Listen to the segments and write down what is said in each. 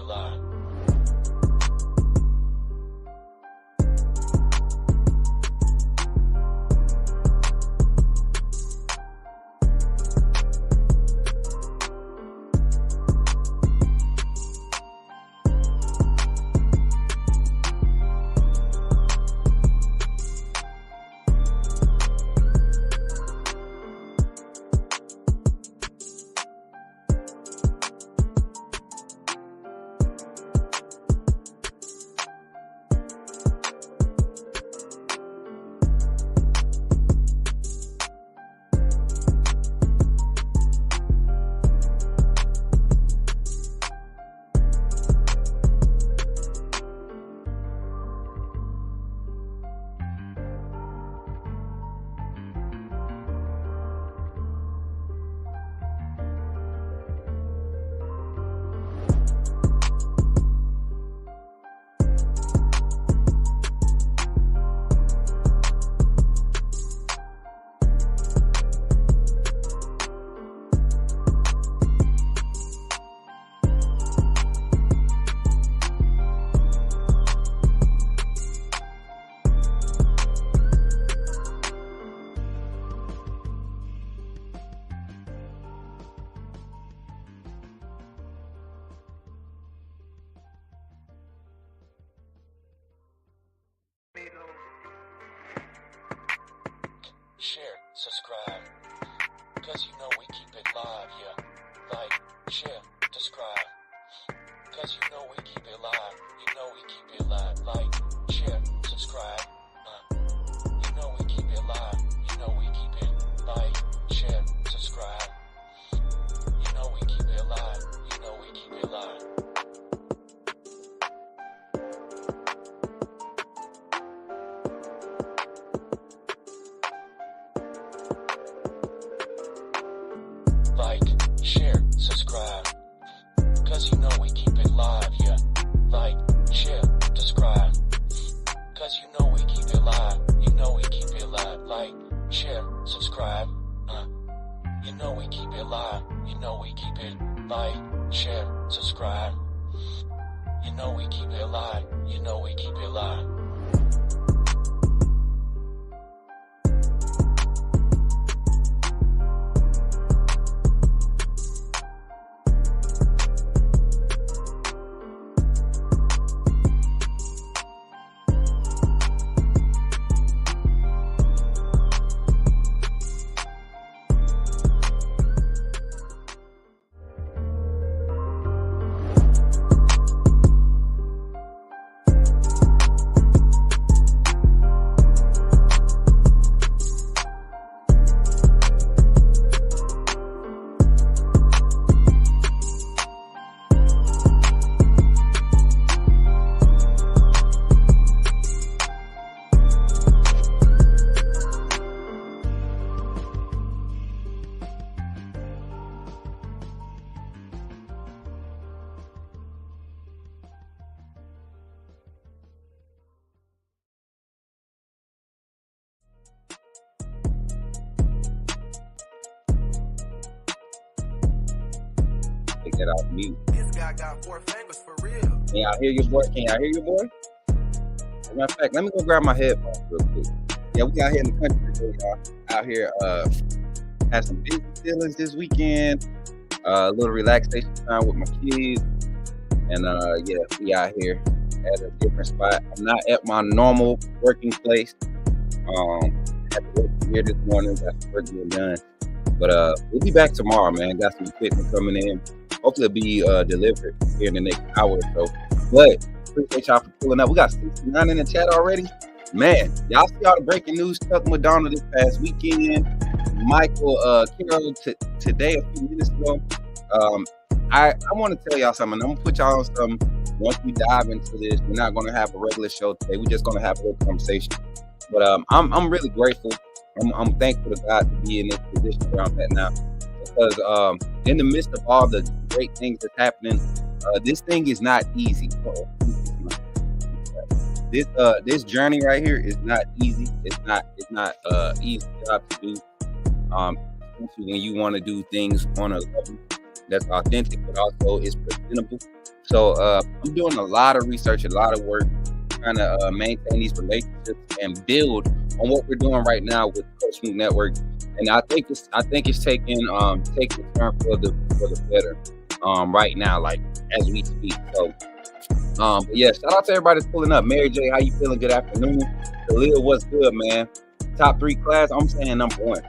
alive. Share, subscribe, cause you know we keep it live, yeah. Like, share, subscribe, cause you know we keep it live, you know we keep it live. Like, share, subscribe, you know we keep it live, you know we keep it. Like, share, subscribe, you know we keep it live, you know we keep it live. Like, share, subscribe, cause you know we keep it live, yeah. Like, share, subscribe, cause you know we keep it live, you know we keep it live. Like, share, subscribe, you know we keep it live, you know we keep it. Like, share, subscribe, you know we keep it live, you know we keep it live. Take that off mute. This guy got 4 fingers for real. Can y'all hear your boy? Can y'all hear your boy? As a matter of fact, let me go grab my headphones real quick. Yeah, we out here in the country today, y'all. Out here, had some busy feelings this weekend. A little relaxation time with my kids. And yeah, we out here at a different spot. I'm not at my normal working place. Had to work from here this morning, got some work getting done. But we'll be back tomorrow, man. Got some equipment coming in. Hopefully it'll be delivered here in the next hour or so. But appreciate y'all for pulling up. We got 69 in the chat already. Man, y'all see all the breaking news stuff McDonald this past weekend. Michael Carroll today, a few minutes ago. I want to tell y'all something. I'm going to put y'all on something. Once we dive into this, we're not going to have a regular show today. We're just going to have a little conversation. But I'm really grateful. I'm thankful to God to be in this position where I'm at now. Because in the midst of all the great things that's happening, this thing is not easy. This journey right here is not easy. It's not easy job to do. Especially when you want to do things on a level that's authentic, but also is presentable. So I'm doing a lot of research, a lot of work, trying to maintain these relationships and build on what we're doing right now with Coach Smook Network. And I think it's taking a turn for the better right now, like as we speak. So but yeah, shout out to everybody that's pulling up. Mary J, how you feeling? Good afternoon. Khalil, what's good, man? Top 3 class, I'm saying number 1.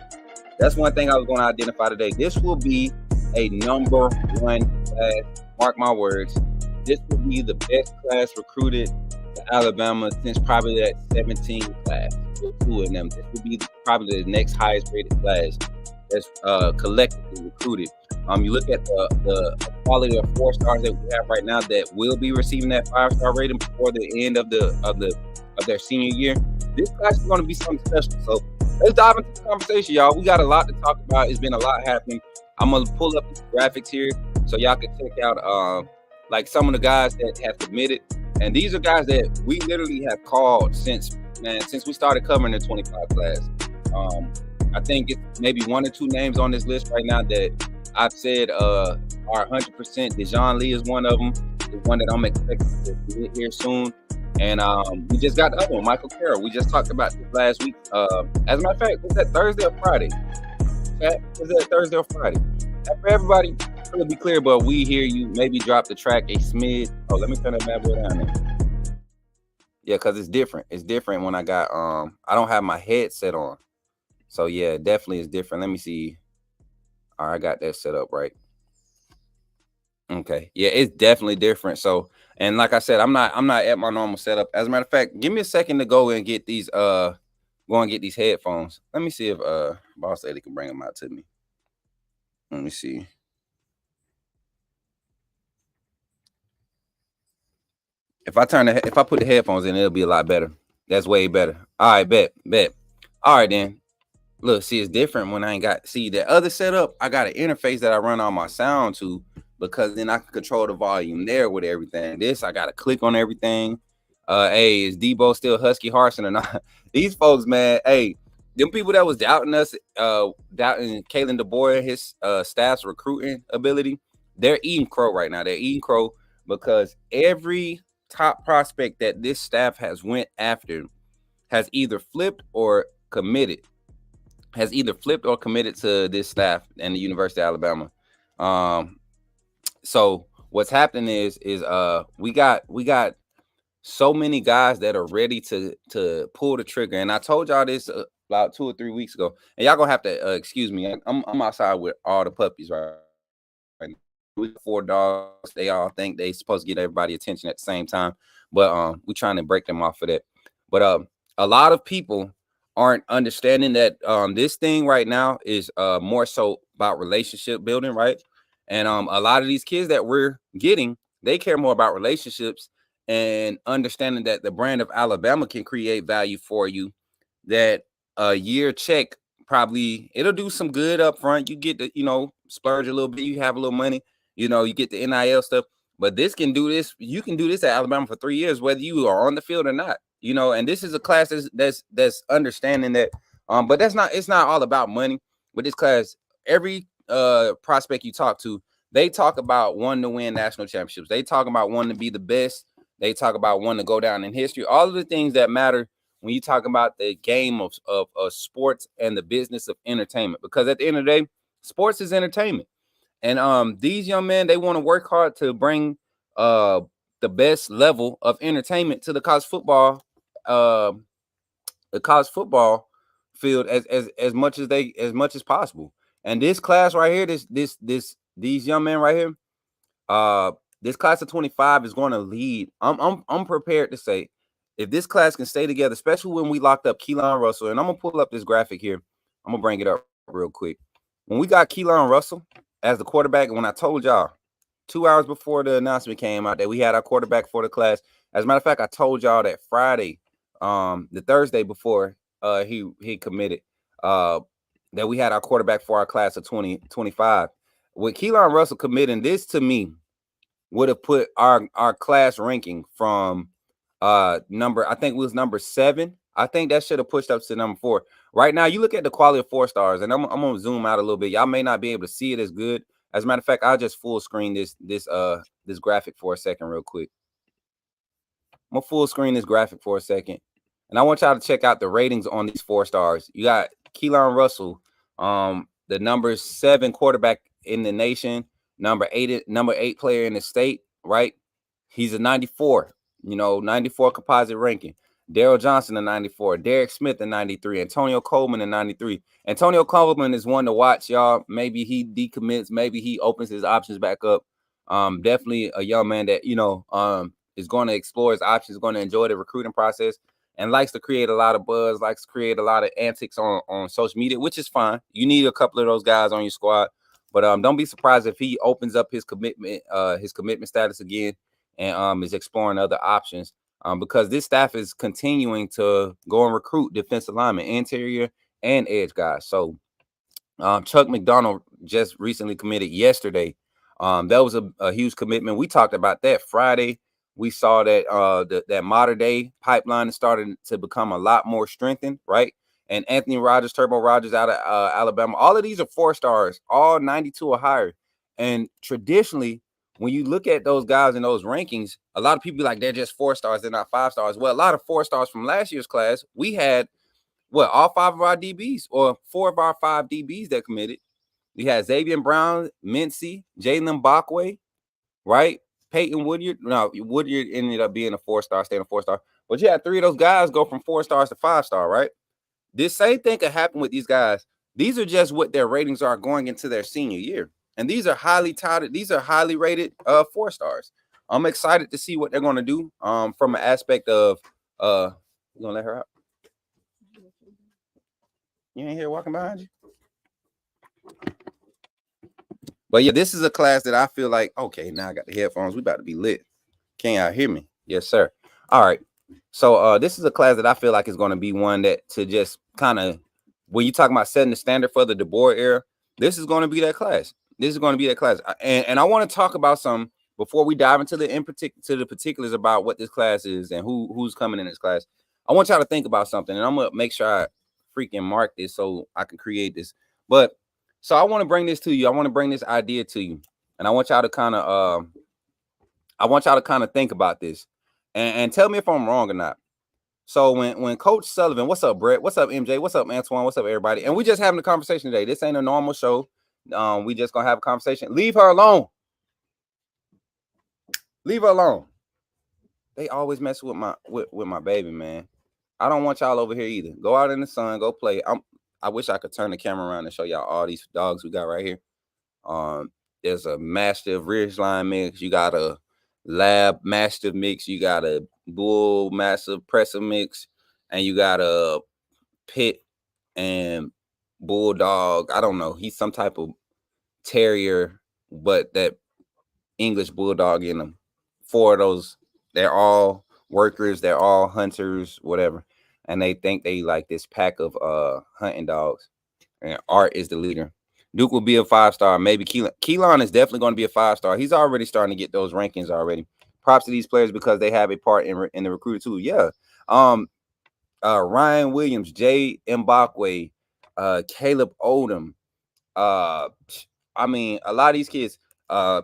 That's one thing I was going to identify today. This will be a number 1 class. Mark my words. This will be the best class recruited to Alabama since probably that 17 class. With 2 of them. This will be probably the next highest rated class that's collectively recruited. You look at the quality of 4 stars that we have right now that will be receiving that 5-star rating before the end of their senior year. This class is going to be something special. So let's dive into the conversation, y'all. We got a lot to talk about. It's been a lot happening. I'm gonna pull up the graphics here so y'all can check out like some of the guys that have committed. And these are guys that we literally have called since we started covering the 25 class. I think it's maybe 1 or 2 names on this list right now that I've said are 100%. Dejon Lee is one of them. The one that I'm expecting to get here soon. And we just got the other one, Michael Carroll. We just talked about this last week. As a matter of fact, was that Thursday or Friday? Was that Thursday or Friday? And for everybody, to be clear, but we hear you maybe drop the track a smidge. Oh, let me turn that bad boy down there. Yeah, because it's different. It's different when I got I don't have my headset on. So yeah, definitely is different. Let me see. All right, I got that set up right. Okay. Yeah, it's definitely different. So, and like I said, I'm not at my normal setup. As a matter of fact, give me a second to go and get these headphones. Let me see if Boss Lady can bring them out to me. Let me see. If I put the headphones in, it'll be a lot better. That's way better. All right, bet. All right, then. Look, see, it's different when I ain't got the other setup. I got an interface that I run all my sound to, because then I can control the volume there with everything. This, I got to click on everything. Hey, is Debo still Husky Harsin or not? These folks, man, hey, them people that was doubting us, doubting Kalen DeBoer, his staff's recruiting ability, they're eating crow right now. They're eating crow because every top prospect that this staff has went after has either flipped or committed to this staff and the University of Alabama. So what's happening is we got so many guys that are ready to pull the trigger. And I told y'all this about 2 or 3 weeks ago. And y'all gonna have to excuse me. I'm outside with all the puppies right now. We got 4 dogs. They all think they supposed to get everybody attention at the same time, but we're trying to break them off of that. But a lot of people aren't understanding that this thing right now is more so about relationship building, right? And a lot of these kids that we're getting, they care more about relationships and understanding that the brand of Alabama can create value for you. That a year check, probably it'll do some good up front. You get to, splurge a little bit, you have a little money, you get the NIL stuff. But this can do this. You can do this at Alabama for 3 years, whether you are on the field or not. And this is a class that's understanding that. But it's not all about money. With this class, every prospect you talk to, they talk about wanting to win national championships. They talk about wanting to be the best. They talk about wanting to go down in history. All of the things that matter when you talk about the game of sports and the business of entertainment. Because at the end of the day, sports is entertainment. And these young men, they want to work hard to bring the best level of entertainment to the college football field as much as possible. And this class right here, these young men right here, this class of 25 is going to lead. I'm prepared to say, if this class can stay together, especially when we locked up Keelan Russell, and I'm gonna pull up this graphic here. I'm gonna bring it up real quick. When we got Keelan Russell as the quarterback, and when I told y'all 2 hours before the announcement came out that we had our quarterback for the class, as a matter of fact, I told y'all that Friday, the Thursday before he committed, that we had our quarterback for our class of 2025. With Keelan Russell committing, this to me would have put our class ranking from I think it was number 7. I think that should have pushed up to number 4. Right now, you look at the quality of 4 stars, and I'm gonna zoom out a little bit. Y'all may not be able to see it as good As a matter of fact, I'll just full screen this graphic for a second real quick. I'm gonna full screen this graphic for a second. And I want y'all to check out the ratings on these 4 stars. You got Keelan Russell, the number 7 quarterback in the nation, number 8 player in the state, right? He's a 94, 94 composite ranking. Daryl Johnson, a 94. Derek Smith, a 93. Antonio Coleman, a 93. Antonio Coleman is one to watch, y'all. Maybe he decommits. Maybe he opens his options back up. Definitely a young man that, is going to explore his options, going to enjoy the recruiting process, and likes to create a lot of buzz, likes to create a lot of antics on social media, which is fine. You need a couple of those guys on your squad. But don't be surprised if he opens up his commitment status again and is exploring other options. Because this staff is continuing to go and recruit defensive linemen, interior and edge guys. So Chuck McDonald just recently committed yesterday. That was a huge commitment. We talked about that Friday. We saw that that modern day pipeline is starting to become a lot more strengthened, right? And Anthony Rogers, Turbo Rogers out of Alabama. All of these are 4 stars, all 92 or higher. And traditionally, when you look at those guys in those rankings, a lot of people be like, they're just 4 stars, they're not 5 stars. Well, a lot of 4 stars from last year's class, we had all 5 of our DBs or 4 of our 5 DBs that committed. We had Xavier Brown, Mincy, Jalen Backway, right? Peyton Woodyard. No, Woodyard ended up being a 4-star, staying a 4-star. But you had 3 of those guys go from 4 stars to 5-star, right? This same thing could happen with these guys. These are just what their ratings are going into their senior year. And these are highly touted, these are highly rated 4 stars. I'm excited to see what they're going to do from an aspect of you gonna let her out? You ain't here walking behind you? But yeah, this is a class that I feel like, okay, now I got the headphones. We about to be lit. Can y'all hear me? Yes, sir. All right. So this is a class that I feel like is going to be one that to just kind of, when you talk about setting the standard for the DeBoer era, this is going to be that class. This is going to be that class. And I want to talk about some before we dive into the particulars about what this class is and who's coming in this class. I want y'all to think about something, and I'm gonna make sure I freaking mark this so I can create this. But so I want to bring this to you. I want to bring this idea to you, and I want y'all to kind of think about this, and tell me if I'm wrong or not. So when Coach Sullivan, what's up, Brett? What's up, MJ? What's up, Antoine? What's up, everybody? And we just having a conversation today. This ain't a normal show. We just gonna have a conversation. Leave her alone. Leave her alone. They always mess with my baby, man. I don't want y'all over here either. Go out in the sun, go play. I wish I could turn the camera around and show y'all all these dogs we got right here. There's a Mastiff Ridgeline mix. You got a Lab Mastiff mix. You got a Bull Mastiff Presser mix, and you got a Pit and Bulldog. I don't know. He's some type of terrier, but that English Bulldog in them. 4 of those. They're all workers. They're all hunters, whatever. And they think they like this pack of hunting dogs. And Art is the leader. Duke will be a 5-star. Maybe Keelan is definitely going to be a 5-star. He's already starting to get those rankings already. Props to these players because they have a part in the recruiter too. Yeah. Ryan Williams, Jay Mbakwe, Caleb Odom. I mean, a lot of these kids,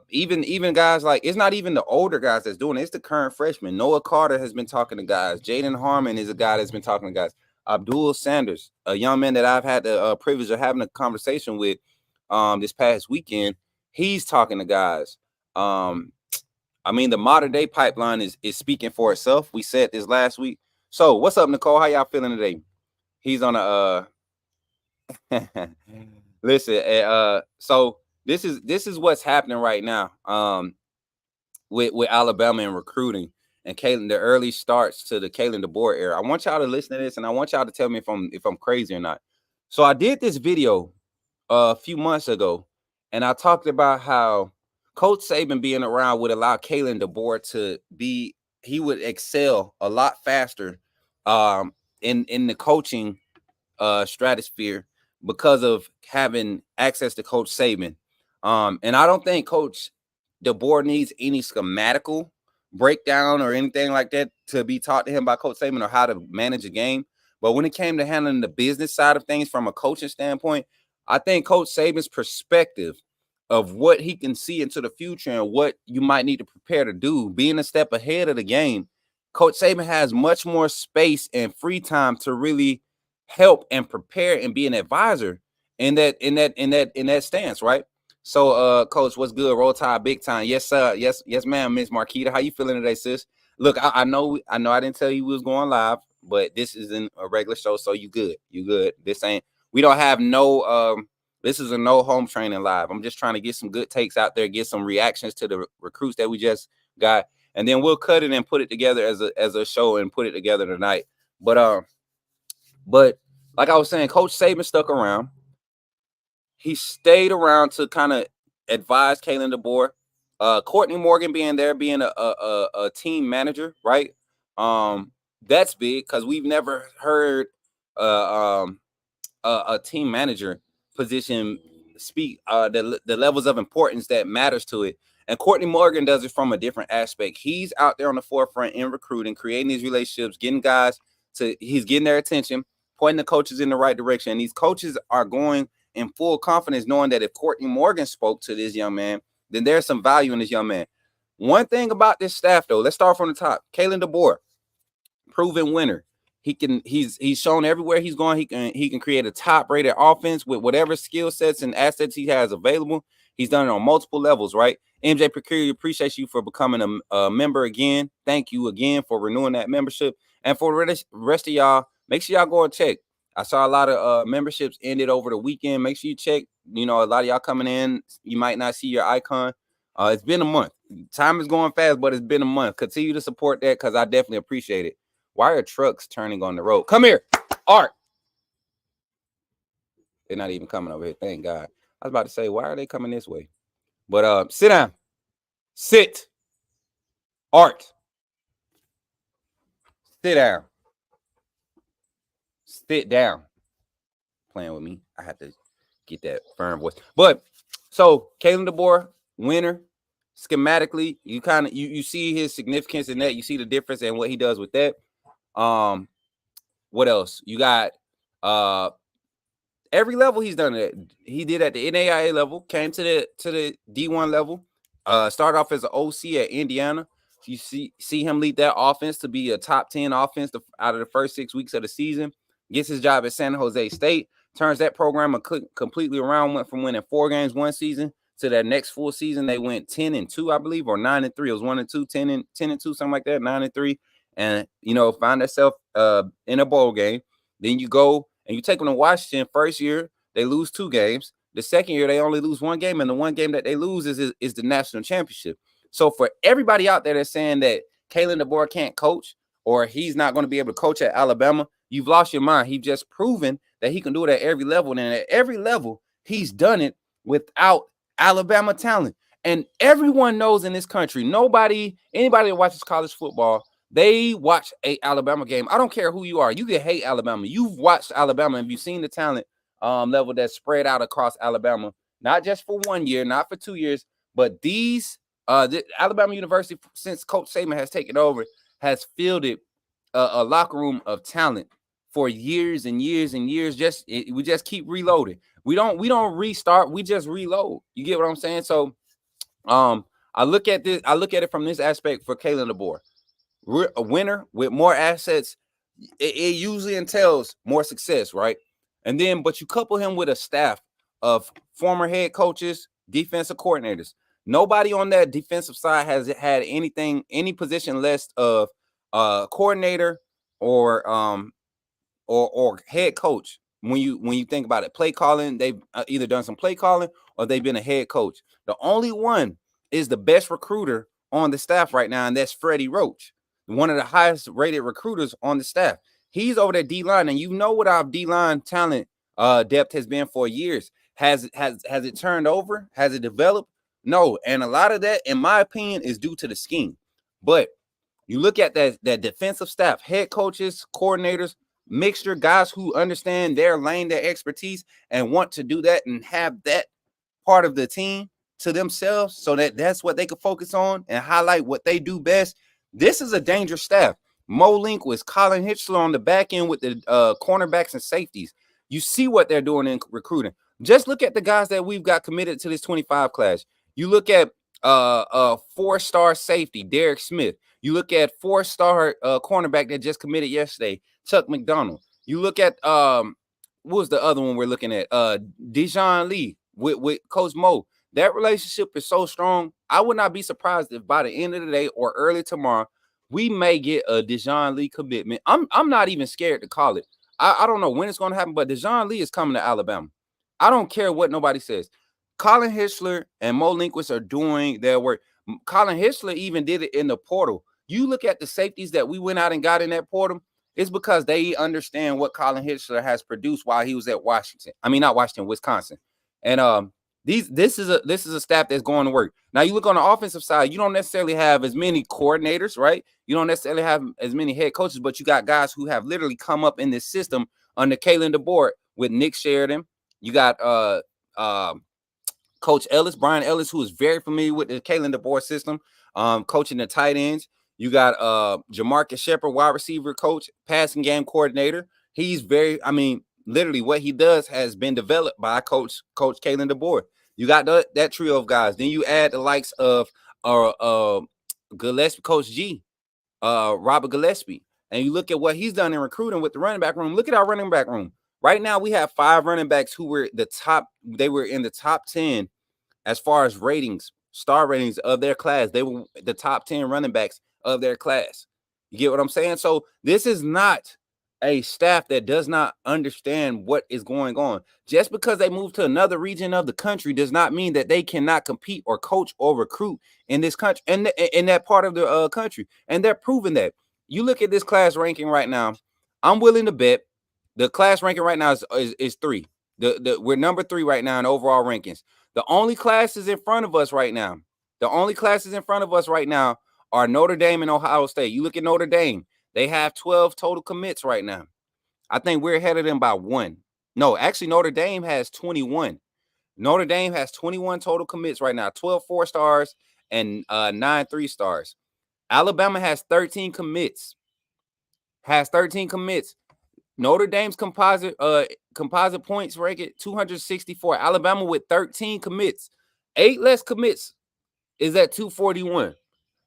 even guys like, it's not even the older guys that's doing it. It's the current freshmen. Noah Carter has been talking to guys. Jaden Harmon is a guy that's been talking to guys. Abdul Sanders, a young man that I've had the privilege of having a conversation with this past weekend. He's talking to guys. I mean, the modern day pipeline is speaking for itself. We said this last week. So what's up, Nicole? How y'all feeling today? He's on a listen, so this is what's happening right now with Alabama and recruiting and Kalen, the early starts to the Kalen DeBoer era. I want y'all to listen to this, and I want y'all to tell me if I'm crazy or not. So I did this video a few months ago, and I talked about how Coach Saban being around would allow Kalen DeBoer to be, he would excel a lot faster in the coaching stratosphere because of having access to Coach Saban. And I don't think Coach DeBoer needs any schematical breakdown or anything like that to be taught to him by Coach Saban or how to manage a game. But when it came to handling the business side of things from a coaching standpoint, I think Coach Saban's perspective of what he can see into the future and what you might need to prepare to do, being a step ahead of the game, Coach Saban has much more space and free time to really help and prepare and be an advisor in that stance, right? So, Coach, what's good? Roll Tide, big time. Yes, sir. Yes, ma'am. Miss Marquita, how you feeling today, sis? Look, I know I didn't tell you we was going live, but this isn't a regular show, so you good. This ain't. We don't have no. This is a no home training live. I'm just trying to get some good takes out there, get some reactions to the recruits that we just got, and then we'll cut it and put it together as a show and put it together tonight. But like I was saying, Coach Saban stuck around. He stayed around to kind of advise Kalen DeBoer. Courtney Morgan being there, being a team manager, right? That's big because we've never heard a team manager position speak the levels of importance that matters to it. And Courtney Morgan does it from a different aspect. He's out there on the forefront in recruiting, creating these relationships, getting guys he's getting their attention, pointing the coaches in the right direction. And these coaches are going in full confidence, knowing that if Courtney Morgan spoke to this young man, then there's some value in this young man. One thing about this staff, though, let's start from the top. Kalen DeBoer, proven winner. He's shown everywhere he's going. He can create a top-rated offense with whatever skill sets and assets he has available. He's done it on multiple levels, right? MJ Procure, appreciate you for becoming a member again. Thank you again for renewing that membership. And for the rest of y'all, make sure y'all go and check. I saw a lot of memberships ended over the weekend. Make sure you check. You know, a lot of y'all coming in, you might not see your icon. It's been a month. Time is going fast, but it's been a month. Continue to support that because I definitely appreciate it. Why are trucks turning on the road? Come here, Art. They're not even coming over here. Thank God. I was about to say, why are they coming this way? But sit down. Sit. Art. Sit down. Sit down. Playing with me. I had to get that firm voice. But so Kalen DeBoer, winner. Schematically, you kind of you see his significance in that. You see the difference in what he does with that. What else? You got every level he's done it. He did at the NAIA level, came to the D1 level, started off as an OC at Indiana. You see him lead that offense to be a top 10 offense out of the first 6 weeks of the season. Gets his job at San Jose State, turns that program completely around, went from winning 4 games one season to that next full season. They went 10-2, I believe, or 9-3. It was 1-2, 10-2, something like that, 9-3. And, you know, find themselves in a bowl game. Then you go and you take them to Washington. First year, they lose 2 games. The second year, they only lose 1 game. And the 1 game that they lose is the national championship. So for everybody out there that's saying that Kalen DeBoer can't coach or he's not going to be able to coach at Alabama, you've lost your mind. He's just proven that he can do it at every level. And at every level, he's done it without Alabama talent. And everyone knows in this country, anybody that watches college football, they watch a Alabama game. I don't care who you are. You can hate Alabama. You've watched Alabama and you've seen the talent level that's spread out across Alabama, not just for 1 year, not for 2 years, but the Alabama University, since Coach Saban has taken over, has fielded a locker room of talent for years and years and years. We just keep reloading. We don't restart. We just reload. You get what I'm saying? So, I look at it from this aspect for Kalen DeBoer. We're a winner with more assets. It usually entails more success, right? And then, but you couple him with a staff of former head coaches, defensive coordinators. Nobody on that defensive side has had any position less of coordinator or head coach. When you think about it, play calling, they've either done some play calling or they've been a head coach. The only one is the best recruiter on the staff right now, and that's Freddie Roach, one of the highest rated recruiters on the staff. He's over there D-line, and you know what our D-line talent depth has been for years. Has it turned over? Has it developed? No, and a lot of that, in my opinion, is due to the scheme. But you look at that defensive staff, head coaches, coordinators, mixture, guys who understand their lane, their expertise, and want to do that and have that part of the team to themselves so that that's what they can focus on and highlight what they do best. This is a dangerous staff. Mo Linquist, Colin Hitchler on the back end with the cornerbacks and safeties. You see what they're doing in recruiting. Just look at the guys that we've got committed to this 25 class. You look at 4-star safety Derek Smith. You look at 4-star cornerback that just committed yesterday, Chuck McDonald. You look at what was the other one we're looking at? Dijon Lee with Coach Mo. That relationship is so strong. I would not be surprised if by the end of the day or early tomorrow we may get a Dijon Lee commitment. I'm not even scared to call it. I don't know when it's going to happen, but Dijon Lee is coming to Alabama. I don't care what nobody says. Colin Hitchler and Mo Linquist are doing their work. Colin Hitchler even did it in the portal. You look at the safeties that we went out and got in that portal, it's because they understand what Colin Hitchler has produced while he was at Washington. I mean, not Washington, Wisconsin. And this is a staff that's going to work. Now you look on the offensive side, you don't necessarily have as many coordinators, right? You don't necessarily have as many head coaches, but you got guys who have literally come up in this system under Kalen DeBoer with Nick Sheridan. You got Coach Ellis, Brian Ellis, who is very familiar with the Kalen DeBoer system, coaching the tight ends. You got Jamarcus Shepard, wide receiver coach, passing game coordinator. He's literally what he does has been developed by Coach Kalen DeBoer. You got that trio of guys. Then you add the likes of Gillespie, Coach G, Robert Gillespie. And you look at what he's done in recruiting with the running back room. Look at our running back room. Right now, we have 5 running backs who were they were in the top 10 as far as ratings, star ratings of their class. They were the top 10 running backs of their class. You get what I'm saying? So this is not a staff that does not understand what is going on. Just because they move to another region of the country does not mean that they cannot compete or coach or recruit in this country and in that part of the country. And they're proving that. You look at this class ranking right now, I'm willing to bet the class ranking right now is 3. We're number 3 right now in overall rankings. The only classes in front of us right now, are Notre Dame and Ohio State. You look at Notre Dame, they have 12 total commits right now. I think we're ahead of them by 1. No, actually, Notre Dame has 21. Notre Dame has 21 total commits right now, 12 4-stars and 9 3-stars. Alabama has 13 commits. Notre Dame's composite points record 264. Alabama with 13 commits. 8 less commits is at 241.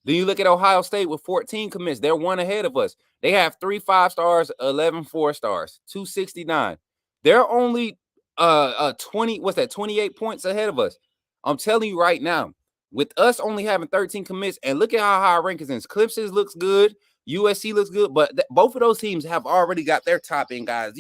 Then you look at Ohio State with 14 commits. They're 1 ahead of us. They have 3 5-stars, 11 4-stars, 269. They're only 28 points ahead of us. I'm telling you right now, with us only having 13 commits, and look at how high our rankings is. Clemson looks good. USC looks good, but both of those teams have already got their top end guys.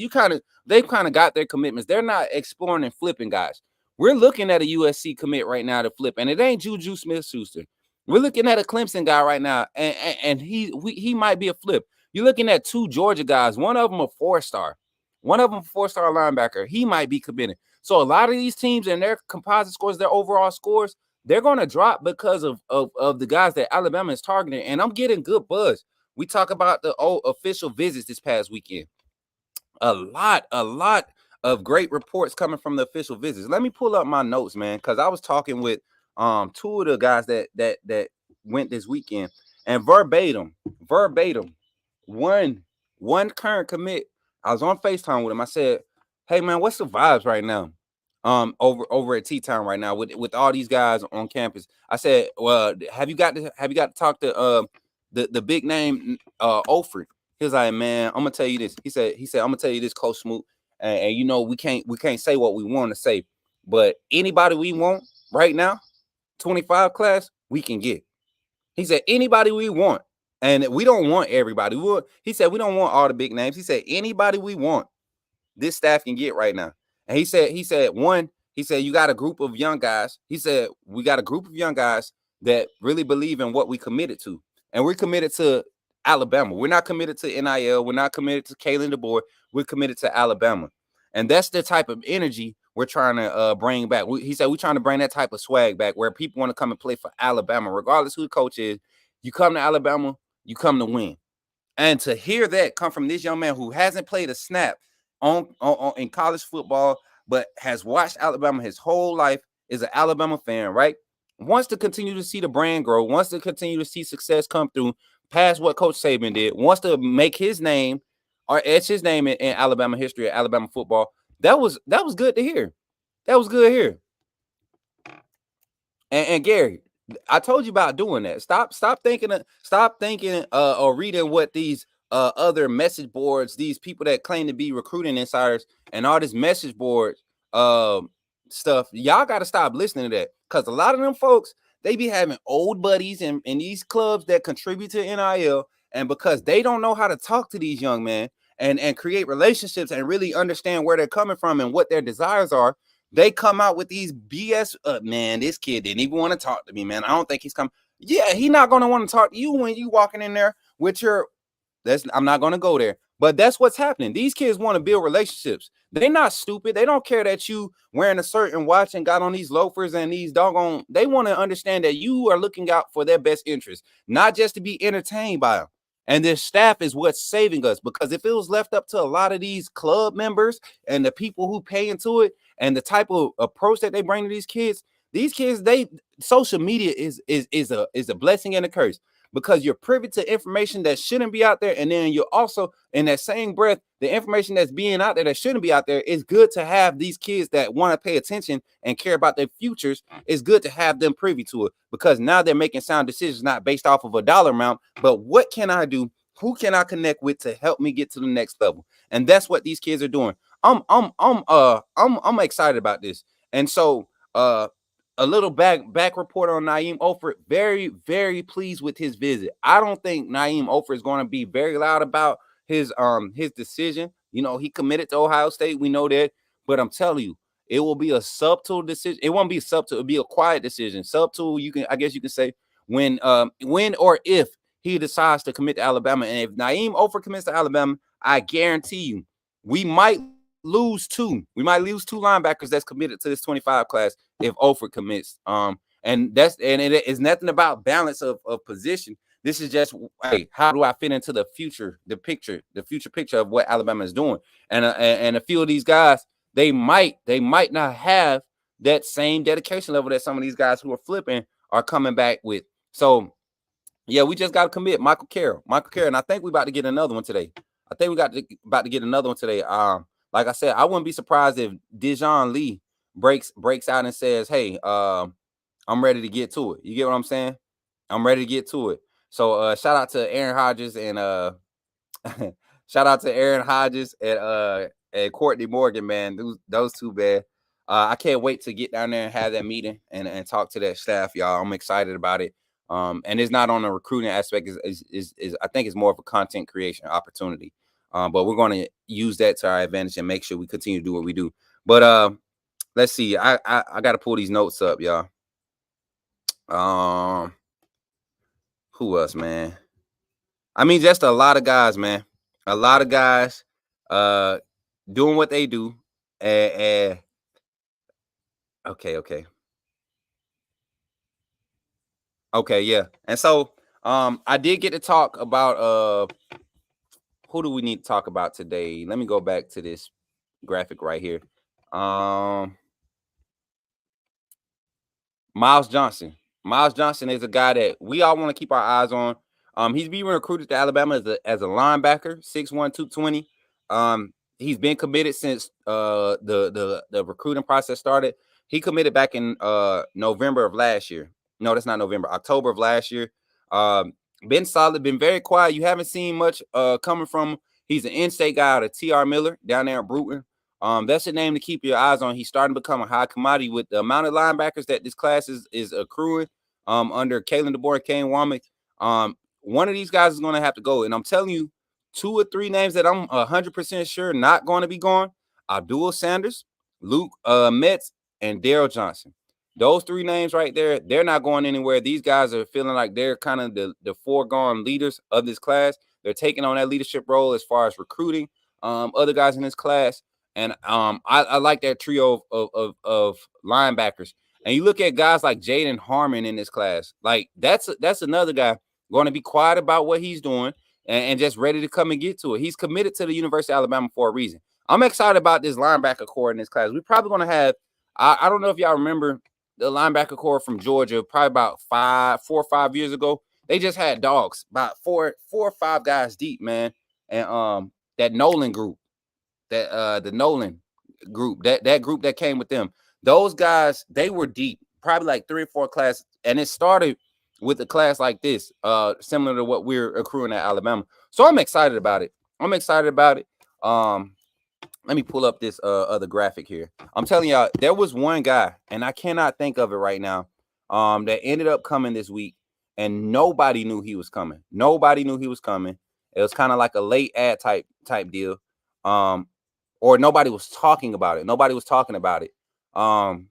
They've kind of got their commitments. They're not exploring and flipping guys. We're looking at a USC commit right now to flip, and it ain't Juju Smith-Schuster. We're looking at a Clemson guy right now, and he might be a flip. You're looking at 2 Georgia guys. One of them a 4-star. One of them a 4-star linebacker. He might be committed. So a lot of these teams and their composite scores, their overall scores, they're going to drop because of the guys that Alabama is targeting. And I'm getting good buzz. We talk about the official visits this past weekend. A lot of great reports coming from the official visits. Let me pull up my notes, man, because I was talking with 2 of the guys that went this weekend, and verbatim, one current commit. I was on FaceTime with him. I said, "Hey man, what's the vibes right now? Over at T-Town right now with all these guys on campus." I said, "Well, have you got to talk to the big name Oford?" He was like, "Man, I'm gonna tell you this." He said, "I'm gonna tell you this, Coach Smook, and you know we can't say what we want to say, but anybody we want right now, 25 class, we can get." He said, "Anybody we want, and we don't want everybody. He said we don't want all the big names. He said anybody we want, this staff can get right now." And he said you got a group of young guys. He said we got a group of young guys that really believe in what we committed to. And we're committed to Alabama. We're not committed to NIL. We're not committed to Kalen DeBoer. We're committed to Alabama. And that's the type of energy we're trying to bring back. He said we're trying to bring that type of swag back where people want to come and play for Alabama, regardless who the coach is. You come to Alabama, you come to win. And to hear that come from this young man who hasn't played a snap in college football, but has watched Alabama his whole life, is an Alabama fan, right? Wants to continue to see the brand grow, wants to continue to see success come through past what Coach Saban did, wants to make his name or etch his name in Alabama history, Alabama football. That was good to hear. That was good here. And Gary, I told you about doing that. Stop thinking or reading what these other message boards, these people that claim to be recruiting insiders and all this message board stuff. Y'all got to stop listening to that, because a lot of them folks, they be having old buddies in these clubs that contribute to NIL, and because they don't know how to talk to these young men and create relationships and really understand where they're coming from and what their desires are, they come out with these BS. Man, this kid didn't even want to talk to me, man. I don't think he's coming. Yeah, he's not going to want to talk to you when you walking in there with your. I'm not going to go there. But that's what's happening. These kids want to build relationships. They're not stupid. They don't care that you wearing a certain watch and got on these loafers and these doggone. They want to understand that you are looking out for their best interest, not just to be entertained by them. And this staff is what's saving us, because if it was left up to a lot of these club members and the people who pay into it and the type of approach that they bring to these kids, they social media is a blessing and a curse, because you're privy to information that shouldn't be out there. And then you're also, in that same breath, the information that's being out there that shouldn't be out there. It's good to have these kids that want to pay attention and care about their futures. It's good to have them privy to it, because now they're making sound decisions, not based off of a dollar amount, but what can I do? Who can I connect with to help me get to the next level? And that's what these kids are doing. I'm excited about this. And so a little back report on Naeem Ofer. Very, very pleased with his visit. I don't think Naeem Ofer is going to be very loud about his decision. You know, he committed to Ohio State. We know that. But I'm telling you, it will be a subtle decision. It won't be subtle. It'll be a quiet decision. Subtle, I guess you can say, when or if he decides to commit to Alabama. And if Naeem Ofer commits to Alabama, I guarantee you, we might lose two. We might lose two linebackers that's committed to this 25 class if Ofer commits. And it is nothing about balance of position. This is just, hey, how do I fit into the future picture of what Alabama is doing? And a few of these guys, they might not have that same dedication level that some of these guys who are flipping are coming back with. So yeah, we just got to commit Michael Carroll, and I think we about to get another one today. About to get another one today. Like I said, I wouldn't be surprised if Dijon Lee breaks out and says, "Hey, I'm ready to get to it." You get what I'm saying? I'm ready to get to it. So shout out to Aaron Hodges and shout out to Aaron Hodges and Courtney Morgan, man. Those two, man. I can't wait to get down there and have that meeting and talk to that staff, y'all. I'm excited about it. And it's not on the recruiting aspect. Is I think it's more of a content creation opportunity. But we're going to use that to our advantage and make sure we continue to do what we do. But let's see. I got to pull these notes up, y'all. Who else, man? I mean, just a lot of guys, man. A lot of guys doing what they do. Okay. Okay, yeah. And so I did get to talk about who do we need to talk about today? Let me go back to this graphic right here. Miles Johnson. Miles Johnson is a guy that we all want to keep our eyes on. He's being recruited to Alabama as a linebacker, 6'1", 220. He's been committed since the recruiting process started. He committed back in November of last year. No, that's not November. October of last year. Been solid, been very quiet. You haven't seen much coming from. He's an in-state guy out of T.R. Miller down there in Bruton. That's a name to keep your eyes on. He's starting to become a high commodity with the amount of linebackers that this class is accruing under Kalen DeBoer and Kane Womack. One of these guys is going to have to go. And I'm telling you, 2 or 3 names that I'm 100% sure not going to be gone: Abdul Sanders, Luke Metz, and Daryl Johnson. Those 3 names right there, they're not going anywhere. These guys are feeling like they're kind of the foregone leaders of this class. They're taking on that leadership role as far as recruiting other guys in this class. And I like that trio of linebackers. And you look at guys like Jaden Harmon in this class. Like that's another guy going to be quiet about what he's doing and just ready to come and get to it. He's committed to the University of Alabama for a reason. I'm excited about this linebacker core in this class. We're probably going to have, I don't know if y'all remember the linebacker core from Georgia, probably about 4 or 5 years ago. They just had dogs, about four or five guys deep, man. And that Nolan group. The Nolan group, that group that came with them, Those guys, they were deep, probably like 3 or 4 classes, and it started with a class like this, similar to what we're accruing at Alabama. So I'm excited about it. Let me pull up this other graphic here. I'm telling y'all, there was one guy, and I cannot think of it right now, that ended up coming this week, and nobody knew he was coming. Nobody knew he was coming. It was kind of like a late ad type deal, or nobody was talking about it. Nobody was talking about it. And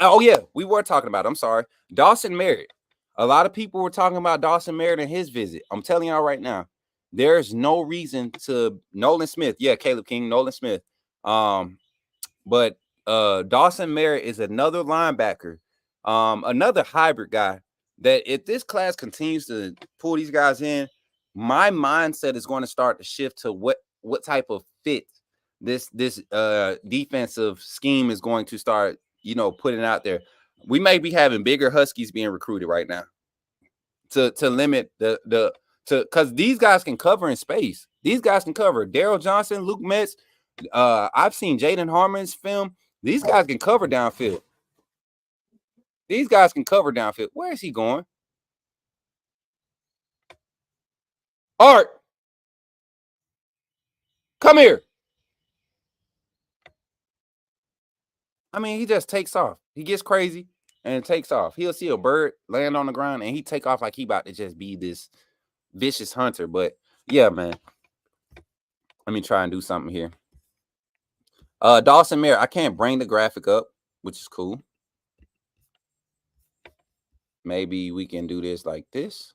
oh yeah, we were talking about it. I'm sorry, Dawson Merritt. A lot of people were talking about Dawson Merritt and his visit. I'm telling y'all right now, there's no reason to Nolan Smith. Yeah, Caleb King, Nolan Smith. But Dawson Merritt is another linebacker, another hybrid guy that if this class continues to pull these guys in, my mindset is going to start to shift to what type of fit this defensive scheme is going to start, putting out there. We may be having bigger Huskies being recruited right now to limit because these guys can cover in space. These guys can cover. Daryl Johnson, Luke Metz. I've seen Jaden Harmon's film. These guys can cover downfield. These guys can cover downfield. Where is he going? Art, come here. I mean, he just takes off. He gets crazy and takes off. He'll see a bird land on the ground and he take off like he about to just be this vicious hunter. But yeah, man. Let me try and do something here. Dawson Merritt, I can't bring the graphic up, which is cool. Maybe we can do this like this.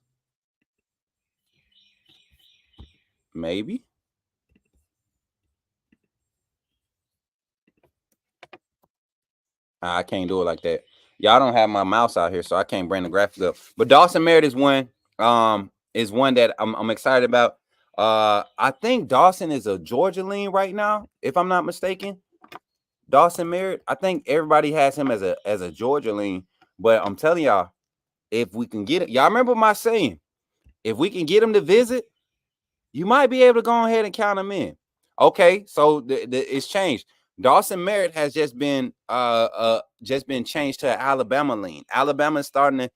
Maybe. I can't do it like that. Y'all don't have my mouse out here, so I can't bring the graphic up. But Dawson Merritt is one that I'm excited about. I think Dawson is a Georgia lean right now, if I'm not mistaken. Dawson Merritt, I think everybody has him as a Georgia lean. But I'm telling y'all, if we can get it, y'all remember my saying, if we can get him to visit, you might be able to go ahead and count him in. Okay, so it's changed. Dawson Merritt has just been changed to an Alabama lean. Alabama is starting to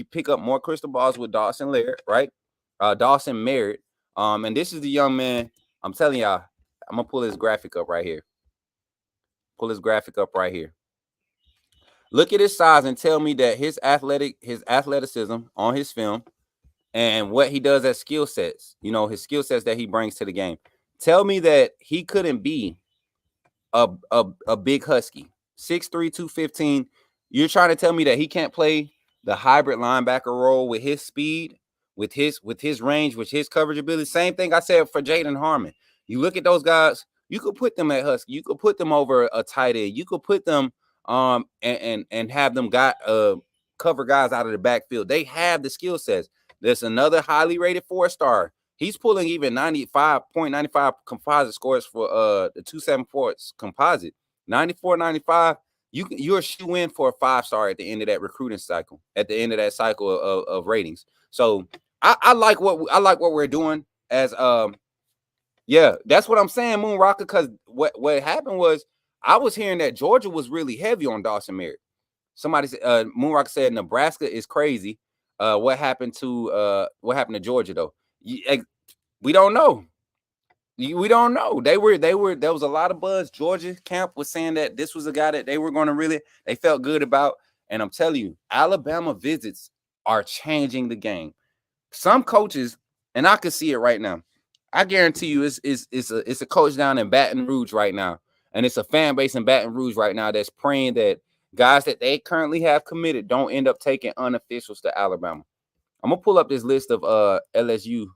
pick up more crystal balls with Dawson Merritt, right? Dawson Merritt. And this is the young man. I'm telling y'all, I'm gonna pull his graphic up right here. Look at his size and tell me that his athleticism on his film and what he does as skill sets, his skill sets that he brings to the game. Tell me that he couldn't be a big Husky, 6'3", 215. You're trying to tell me that he can't play the hybrid linebacker role with his speed, with his range, with his coverage ability. Same thing I said for Jaden Harmon. You look at those guys, you could put them at Husky, you could put them over a tight end, you could put them and have them cover guys out of the backfield. They have the skill sets. There's another highly rated 4-star. He's pulling even 95.95 composite scores for the 274 composite. 94, 95. You're a shoe in for a 5-star at the end of that recruiting cycle, at the end of that cycle of ratings. So I like what we're doing as yeah, that's what I'm saying, Moon Rocker, because what happened was I was hearing that Georgia was really heavy on Dawson Merritt. Somebody said Moon Rocker said Nebraska is crazy. What happened to Georgia though? We don't know. We don't know. There was a lot of buzz. Georgia camp was saying that this was a guy that they were going to they felt good about. And I'm telling you, Alabama visits are changing the game. Some coaches, and I can see it right now. I guarantee you it's a coach down in Baton Rouge right now. And it's a fan base in Baton Rouge right now that's praying that guys that they currently have committed don't end up taking unofficials to Alabama. I'm gonna pull up this list of LSU.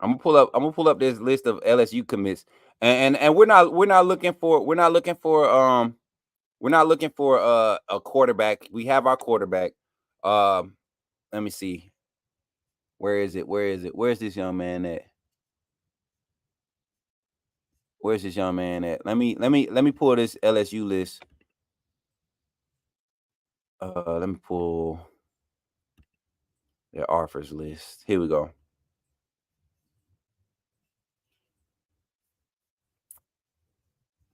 I'm gonna pull up this list of LSU commits, and we're not looking for a quarterback. We have our quarterback. Let me see. Where is it? Where's this young man at? Where's this young man at? Let me pull this LSU list. Let me pull their offers list. Here we go.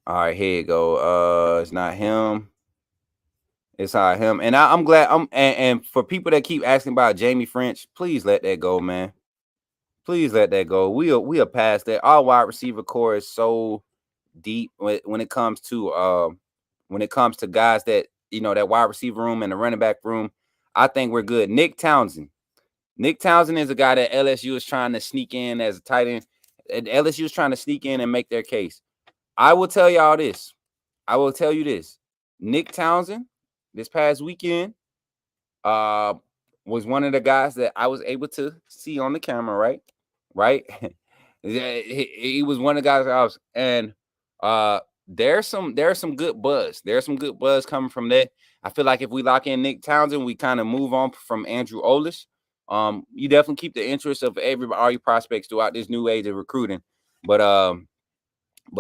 All right, here you go. It's not him. It's not him. And I'm glad. And for people that keep asking about Jamie French, please let that go, man. Please let that go. We'll pass that. Our wide receiver core is so deep when it comes to guys that that wide receiver room and the running back room. I think we're good. Nick Townsend. Nick Townsend is a guy that LSU is trying to sneak in as a tight end. And LSU is trying to sneak in and make their case. I will tell y'all this. I will tell you this. Nick Townsend, this past weekend, was one of the guys that I was able to see on the camera, right? he was one of the guys and there's some good buzz. There's some good buzz coming from that. I feel like if we lock in Nick Townsend, we kind of move on from Andrew Olish. You definitely keep the interest of all your prospects throughout this new age of recruiting. But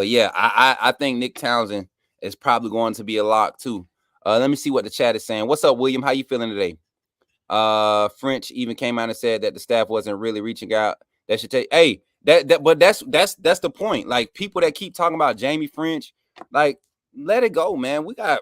yeah, I think Nick Townsend is probably going to be a lock too. Let me see what the chat is saying. What's up, William? How you feeling today? French even came out and said that the staff wasn't really reaching out. That should take but that's the point. Like, people that keep talking about Jamie French, like, let it go, man. We got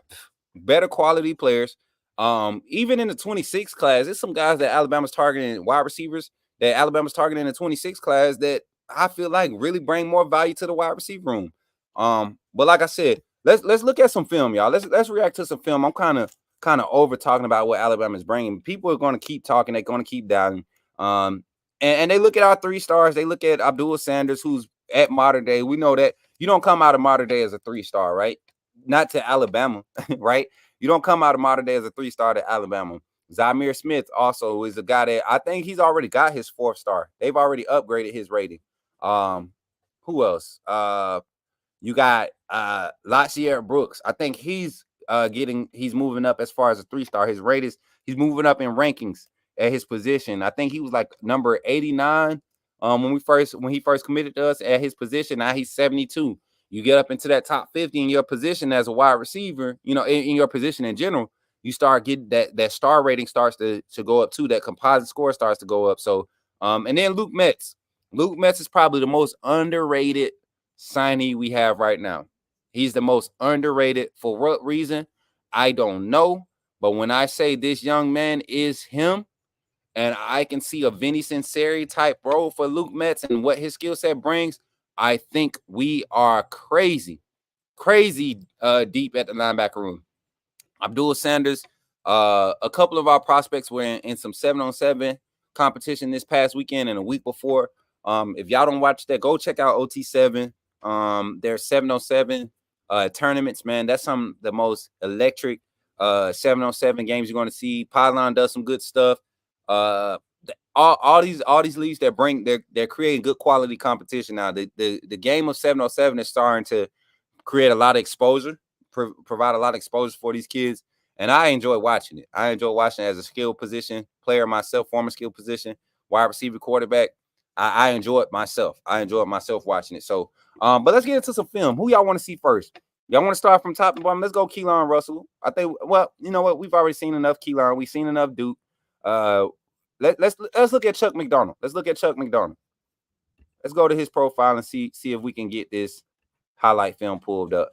better quality players. Even in the 26 class, there's some guys that Alabama's targeting, wide receivers that Alabama's targeting in the 26 class that I feel like really bring more value to the wide receiver room. But like I said, let's look at some film, y'all. Let's react to some film. I'm kind of over talking about what Alabama's bringing. People are going to keep talking. They're going to keep doubting. And they look at our 3 stars. They look at Abdul Sanders, who's at modern day. We know that you don't come out of modern day as a 3-star, right? Not to Alabama, right? You don't come out of modern day as a 3-star to Alabama. Zamir Smith also is a guy that I think he's already got his 4th star. They've already upgraded his rating. Who else? You got Lachier Brooks. I think he's moving up as far as a 3-star. His rate is he's moving up in rankings at his position. I think he was like number 89 when he first committed to us at his position. Now he's 72. You get up into that top 50 in your position as a wide receiver, in your position in general, you start getting that star rating starts to go up too. That composite score starts to go up. So and then Luke Metz. Luke Metz is probably the most underrated signee we have right now. He's the most underrated. For what reason? I don't know. But when I say this young man is him, and I can see a Vinny Sinceri type role for Luke Metz and what his skill set brings, I think we are crazy deep at the linebacker room. Abdul Sanders, a couple of our prospects were in some 7-on-7 competition this past weekend and a week before. If y'all don't watch that, go check out OT7. There's 7-on-7 tournaments, man. That's some of the most electric 7-on-7 games you're going to see. Pylon does some good stuff. All these leagues that they're creating good quality competition now. The game of 7-on-7 is starting to create a lot of exposure, provide a lot of exposure for these kids, and I enjoy watching it. I enjoy watching it as a skill position player myself, former skill position, wide receiver, quarterback. I enjoy it myself. I enjoy it myself watching it. So, but let's get into some film. Who y'all want to see first? Y'all want to start from top to bottom? Let's go Keelan Russell. I think, well, you know what? We've already seen enough Keelan. We've seen enough Duke. Let's look at Chuck McDonald. Let's look at Chuck McDonald. Let's go to his profile and see if we can get this highlight film pulled up.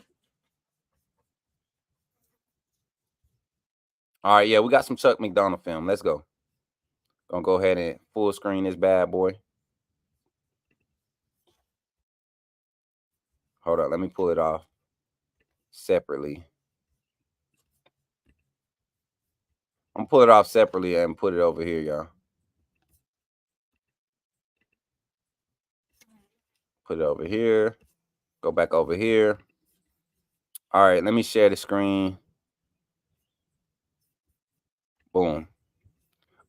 All right, yeah, we got some Chuck McDonald film. Let's go. Gonna go ahead and full screen this bad boy. Hold on, let me pull it off separately. I'm gonna pull it off separately and put it over here, y'all. Put it over here. Go back over here. All right, let me share the screen. Boom.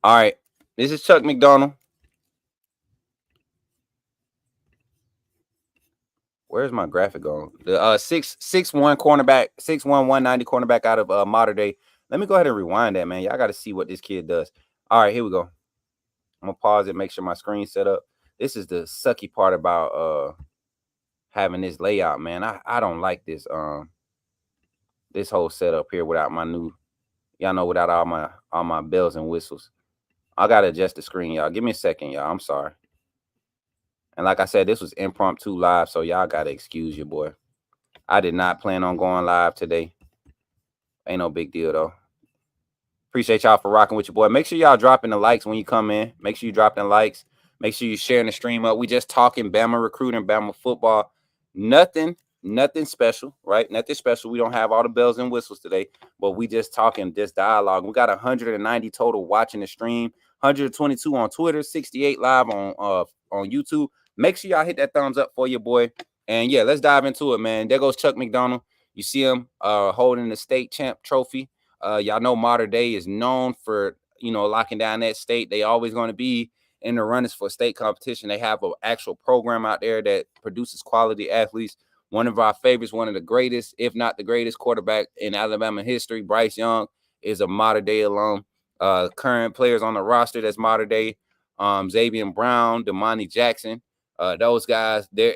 All right, this is Chuck McDonald. Where's my graphic going? The 6'1" cornerback, 6'1", 190 cornerback out of modern day. Let me go ahead and rewind that, man. Y'all got to see what this kid does. All right, here we go. I'm gonna pause it, make sure my screen's set up. This is the sucky part about having this layout, man. I don't like this this whole setup here without my new, y'all know, without all my bells and whistles. I gotta adjust the screen, y'all. Give me a second, y'all. I'm sorry. And like I said, this was impromptu live, so y'all gotta excuse your boy. I did not plan on going live today. Ain't no big deal though. Appreciate y'all for rocking with your boy. Make sure y'all dropping the likes when you come in. Make sure you drop the likes. Make sure you sharing the stream up. We just talking Bama recruiting, Bama football. Nothing special, right? Nothing special. We don't have all the bells and whistles today, but we just talking this dialogue. We got 190 total watching the stream, 122 on Twitter, 68 live on YouTube. Make sure y'all hit that thumbs up for your boy. And yeah, let's dive into it, man. There goes Chuck McDonald. You see him holding the state champ trophy. Y'all know Mater Dei is known for, locking down that state. They always going to be in the runnings for state competition. They have an actual program out there that produces quality athletes. One of our favorites, one of the greatest, if not the greatest quarterback in Alabama history, Bryce Young, is a Mater Dei alum. Current players on the roster that's Mater Dei, Xavier Brown, Damani Jackson, those guys, their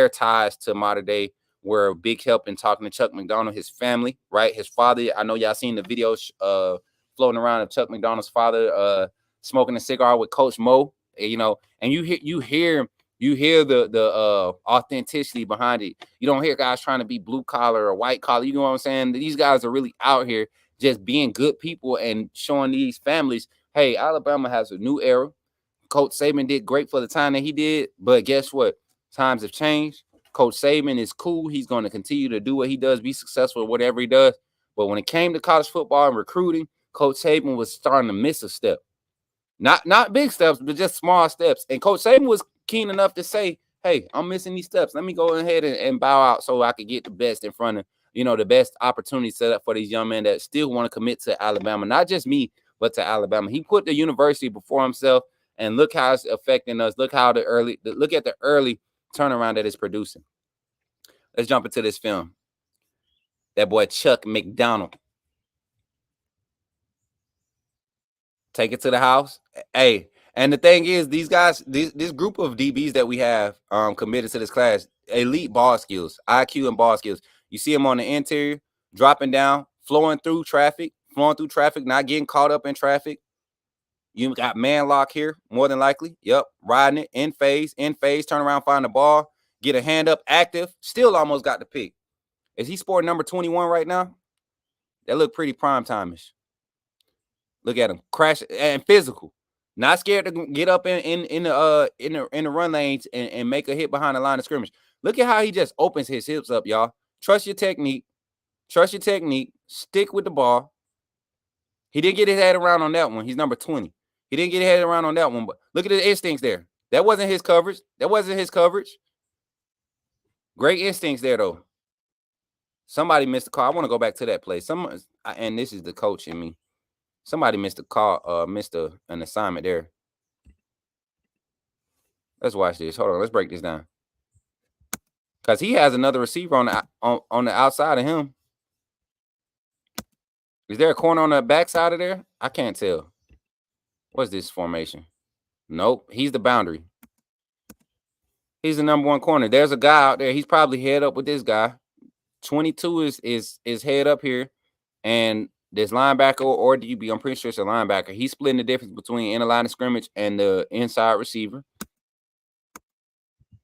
ties to Mater Dei were a big help in talking to Chuck McDonald, his family, right? His father. I know y'all seen the videos floating around of Chuck McDonald's father smoking a cigar with Coach Mo, and you hear the authenticity behind it. You don't hear guys trying to be blue collar or white collar. You know what I'm saying? These guys are really out here just being good people and showing these families, hey, Alabama has a new era. Coach Saban did great for the time that he did, but guess what? Times have changed. Coach Saban is cool. He's going to continue to do what he does, be successful at whatever he does. But when it came to college football and recruiting, Coach Saban was starting to miss a step. Not big steps, but just small steps. And Coach Saban was keen enough to say, hey, I'm missing these steps. Let me go ahead and bow out so I could get the best in front of, the best opportunity set up for these young men that still want to commit to Alabama. Not just me, but to Alabama. He put the university before himself, and look how it's affecting us. Look at the early turnaround that it's producing. Let's jump into this film. That boy Chuck McDonald. Take it to the house. Hey, and the thing is, these guys, this group of DBs that we have committed to this class, elite ball skills, IQ and ball skills. You see them on the interior, dropping down, flowing through traffic, not getting caught up in traffic. You got man lock here, more than likely. Yep, riding it in phase, turn around, find the ball, get a hand up, active, still almost got the pick. Is he sporting number 21 right now? That look pretty prime time-ish. Look at him, crash and physical, not scared to get up in the run lanes and make a hit behind the line of scrimmage. Look at how he just opens his hips up, y'all. Trust your technique. Stick with the ball. He didn't get his head around on that one. He's number 20. He didn't get his head around on that one, but look at his instincts there. That wasn't his coverage. Great instincts there, though. Somebody missed the call. I want to go back to that play. And this is the coach in me. Somebody missed a call, missed an assignment there. Let's watch this. Hold on. Let's break this down. Because he has another receiver on the outside of him. Is there a corner on the backside of there? I can't tell. What's this formation? Nope. He's the boundary. He's the number one corner. There's a guy out there. He's probably head up with this guy. 22 is head up here. And this linebacker or DB, I'm pretty sure it's a linebacker. He's splitting the difference between inner line of scrimmage and the inside receiver.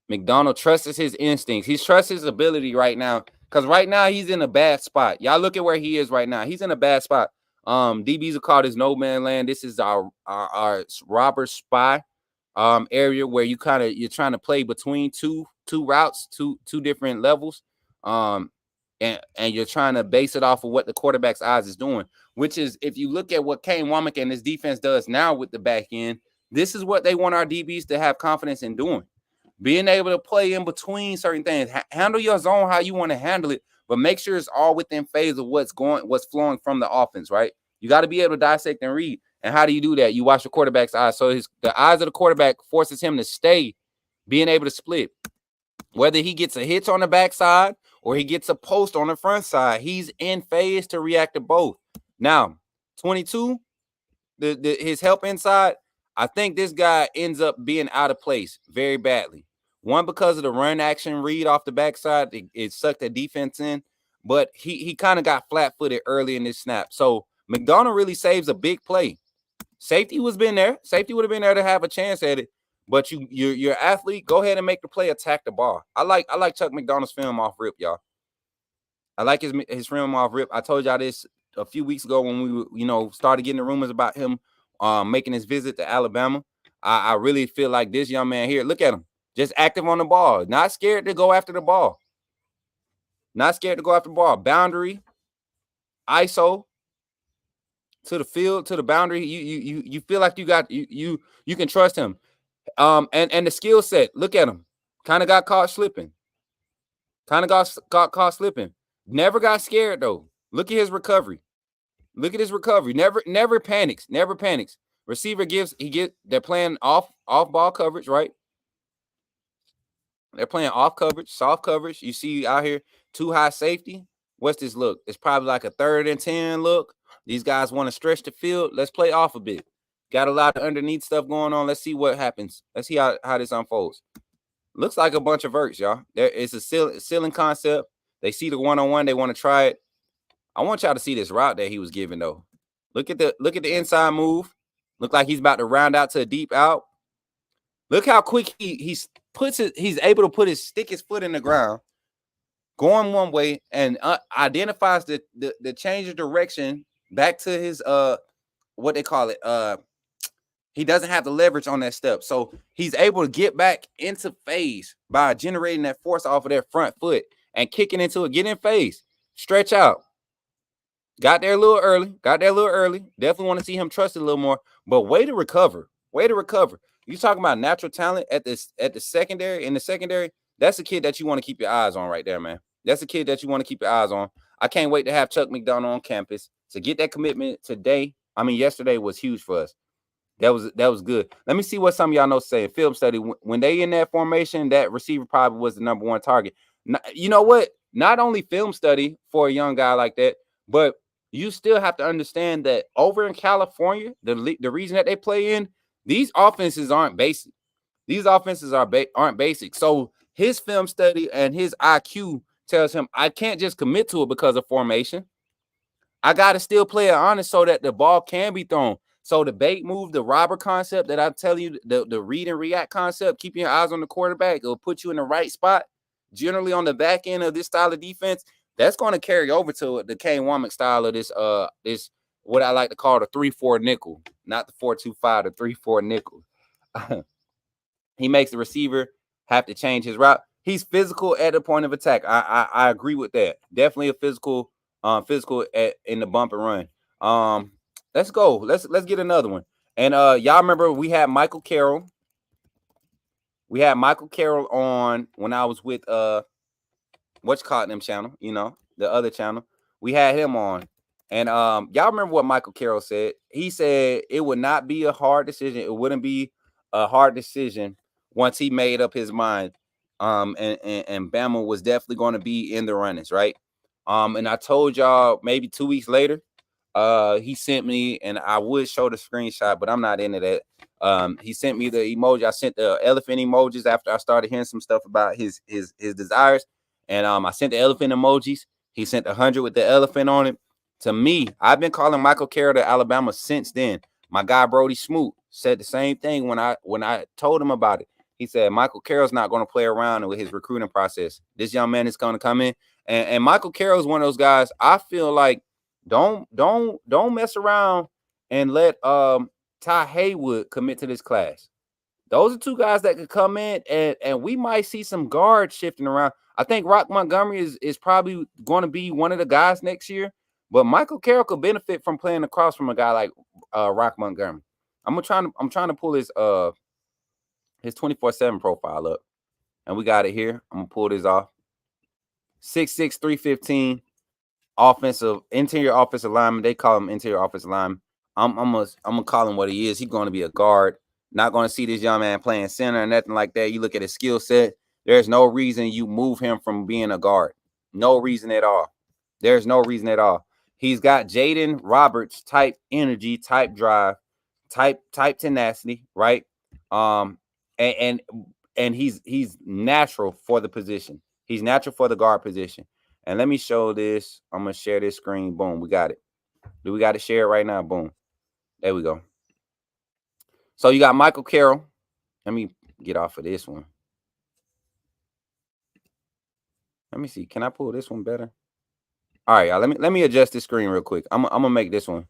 McDonald trusts his instincts. He trusts his ability right now. Because right now he's in a bad spot. Y'all look at where he is right now. He's in a bad spot. DBs are called his no man land. This is our robber spy area where you're trying to play between two routes, two different levels. And you're trying to base it off of what the quarterback's eyes is doing, which is, if you look at what Kane Womack and his defense does now with the back end, this is what they want our DBs to have confidence in doing. Being able to play in between certain things, handle your zone how you want to handle it, but make sure it's all within phase of what's flowing from the offense, right? You got to be able to dissect and read. And how do you do that? You watch the quarterback's eyes. So the eyes of the quarterback forces him to stay being able to split. Whether he gets a hitch on the backside or he gets a post on the front side, he's in phase to react to both. Now, 22, his help inside, I think this guy ends up being out of place very badly. One, because of the run action read off the backside, it sucked the defense in, but he kind of got flat-footed early in this snap. So McDonald really saves a big play. Safety would have been there to have a chance at it, But you're an athlete. Go ahead and make the play. Attack the ball. I like Chuck McDonald's film off rip, y'all. I like his film off rip. I told y'all this a few weeks ago when we started getting the rumors about him making his visit to Alabama. I really feel like this young man here. Look at him, just active on the ball, not scared to go after the ball. Not scared to go after the ball. Boundary, ISO to the field, to the boundary. You feel like you can trust him. And the skill set. Look at him. Kind of got caught slipping. Got caught slipping. Never got scared though. Look at his recovery. Never panics. Never panics. Receiver they're playing off ball coverage, right? They're playing off coverage, soft coverage. You see out here, too high safety. What's this look? It's probably like a 3rd and 10 look. These guys want to stretch the field. Let's play off a bit. Got a lot of underneath stuff going on. Let's see what happens. Let's see how this unfolds. Looks like a bunch of verts, y'all. There is a ceiling concept. They see the one-on-one. They want to try it. I want y'all to see this route that he was giving, though. Look at the inside move. Look like he's about to round out to a deep out. Look how quick he's able to stick his foot in the ground, going one way, and identifies the change of direction back to his what they call it. He doesn't have the leverage on that step. So he's able to get back into phase by generating that force off of their front foot and kicking into it, get in phase, stretch out. Got there a little early. Definitely want to see him trust it a little more. But way to recover. You talking about natural talent at the secondary. In the secondary, that's a kid that you want to keep your eyes on right there, man. That's a kid that you want to keep your eyes on. I can't wait to have Chuck McDonald on campus. To get that commitment yesterday was huge for us. That was good. Let me see what some of y'all know saying. Film study. When they in that formation, that receiver probably was the number one target. You know what? Not only film study for a young guy like that, but you still have to understand that over in California, the reason that they play in, these offenses aren't basic. Aren't basic. So his film study and his IQ tells him, I can't just commit to it because of formation. I got to still play it honest so that the ball can be thrown. So the bait move, the robber concept that I tell you, the read and react concept, keeping your eyes on the quarterback, it'll put you in the right spot. Generally on the back end of this style of defense, that's going to carry over to the Kane Womack style of this what I like to call the 3-4 nickel, not the 4-2-5, the 3-4 nickel. He makes the receiver have to change his route. He's physical at the point of attack. I agree with that. Definitely a physical in the bump and run. Let's go. Let's get another one. And y'all remember we had Michael Carroll. We had Michael Carroll on when I was with what's called them channel, the other channel. We had him on. And y'all remember what Michael Carroll said? He said it would not be a hard decision. It wouldn't be a hard decision once he made up his mind. And Bama was definitely going to be in the runnings, right? And I told y'all maybe 2 weeks later, he sent me, and I would show the screenshot, but I'm not into that. He sent me the emoji. I sent the elephant emojis after I started hearing some stuff about his desires. And I sent the elephant emojis. He sent 100 with the elephant on it. To me, I've been calling Michael Carroll to Alabama since then. My guy Brody Smook said the same thing when I told him about it. He said Michael Carroll's not going to play around with his recruiting process. This young man is going to come in, and Michael Carroll is one of those guys. I feel like don't mess around and let Ty Haywood commit to this class. Those are two guys that could come in, and we might see some guards shifting around. I think Rock Montgomery is probably going to be one of the guys next year, but Michael Carroll could benefit from playing across from a guy like Rock Montgomery. I'm trying to pull his 24/7 profile up, and we got it here. I'm gonna pull this off. 6'6", 315, interior offensive lineman. They call him interior offensive lineman. I'm gonna call him what he is. He's going to be a guard. Not going to see this young man playing center or nothing like that. You look at his skill set. There's no reason you move him from being a guard. No reason at all. There's no reason at all. He's got Jaden Roberts type energy, type drive, type tenacity, right? And he's natural for the position. He's natural for the guard position. And let me show this. I'm gonna share this screen. Boom, we got it. Do we got to share it right now? Boom. There we go. So you got Michael Carroll. Let me get off of this one. Let me see. Can I pull this one better? All right, y'all. Let me adjust this screen real quick. I'm gonna make this one.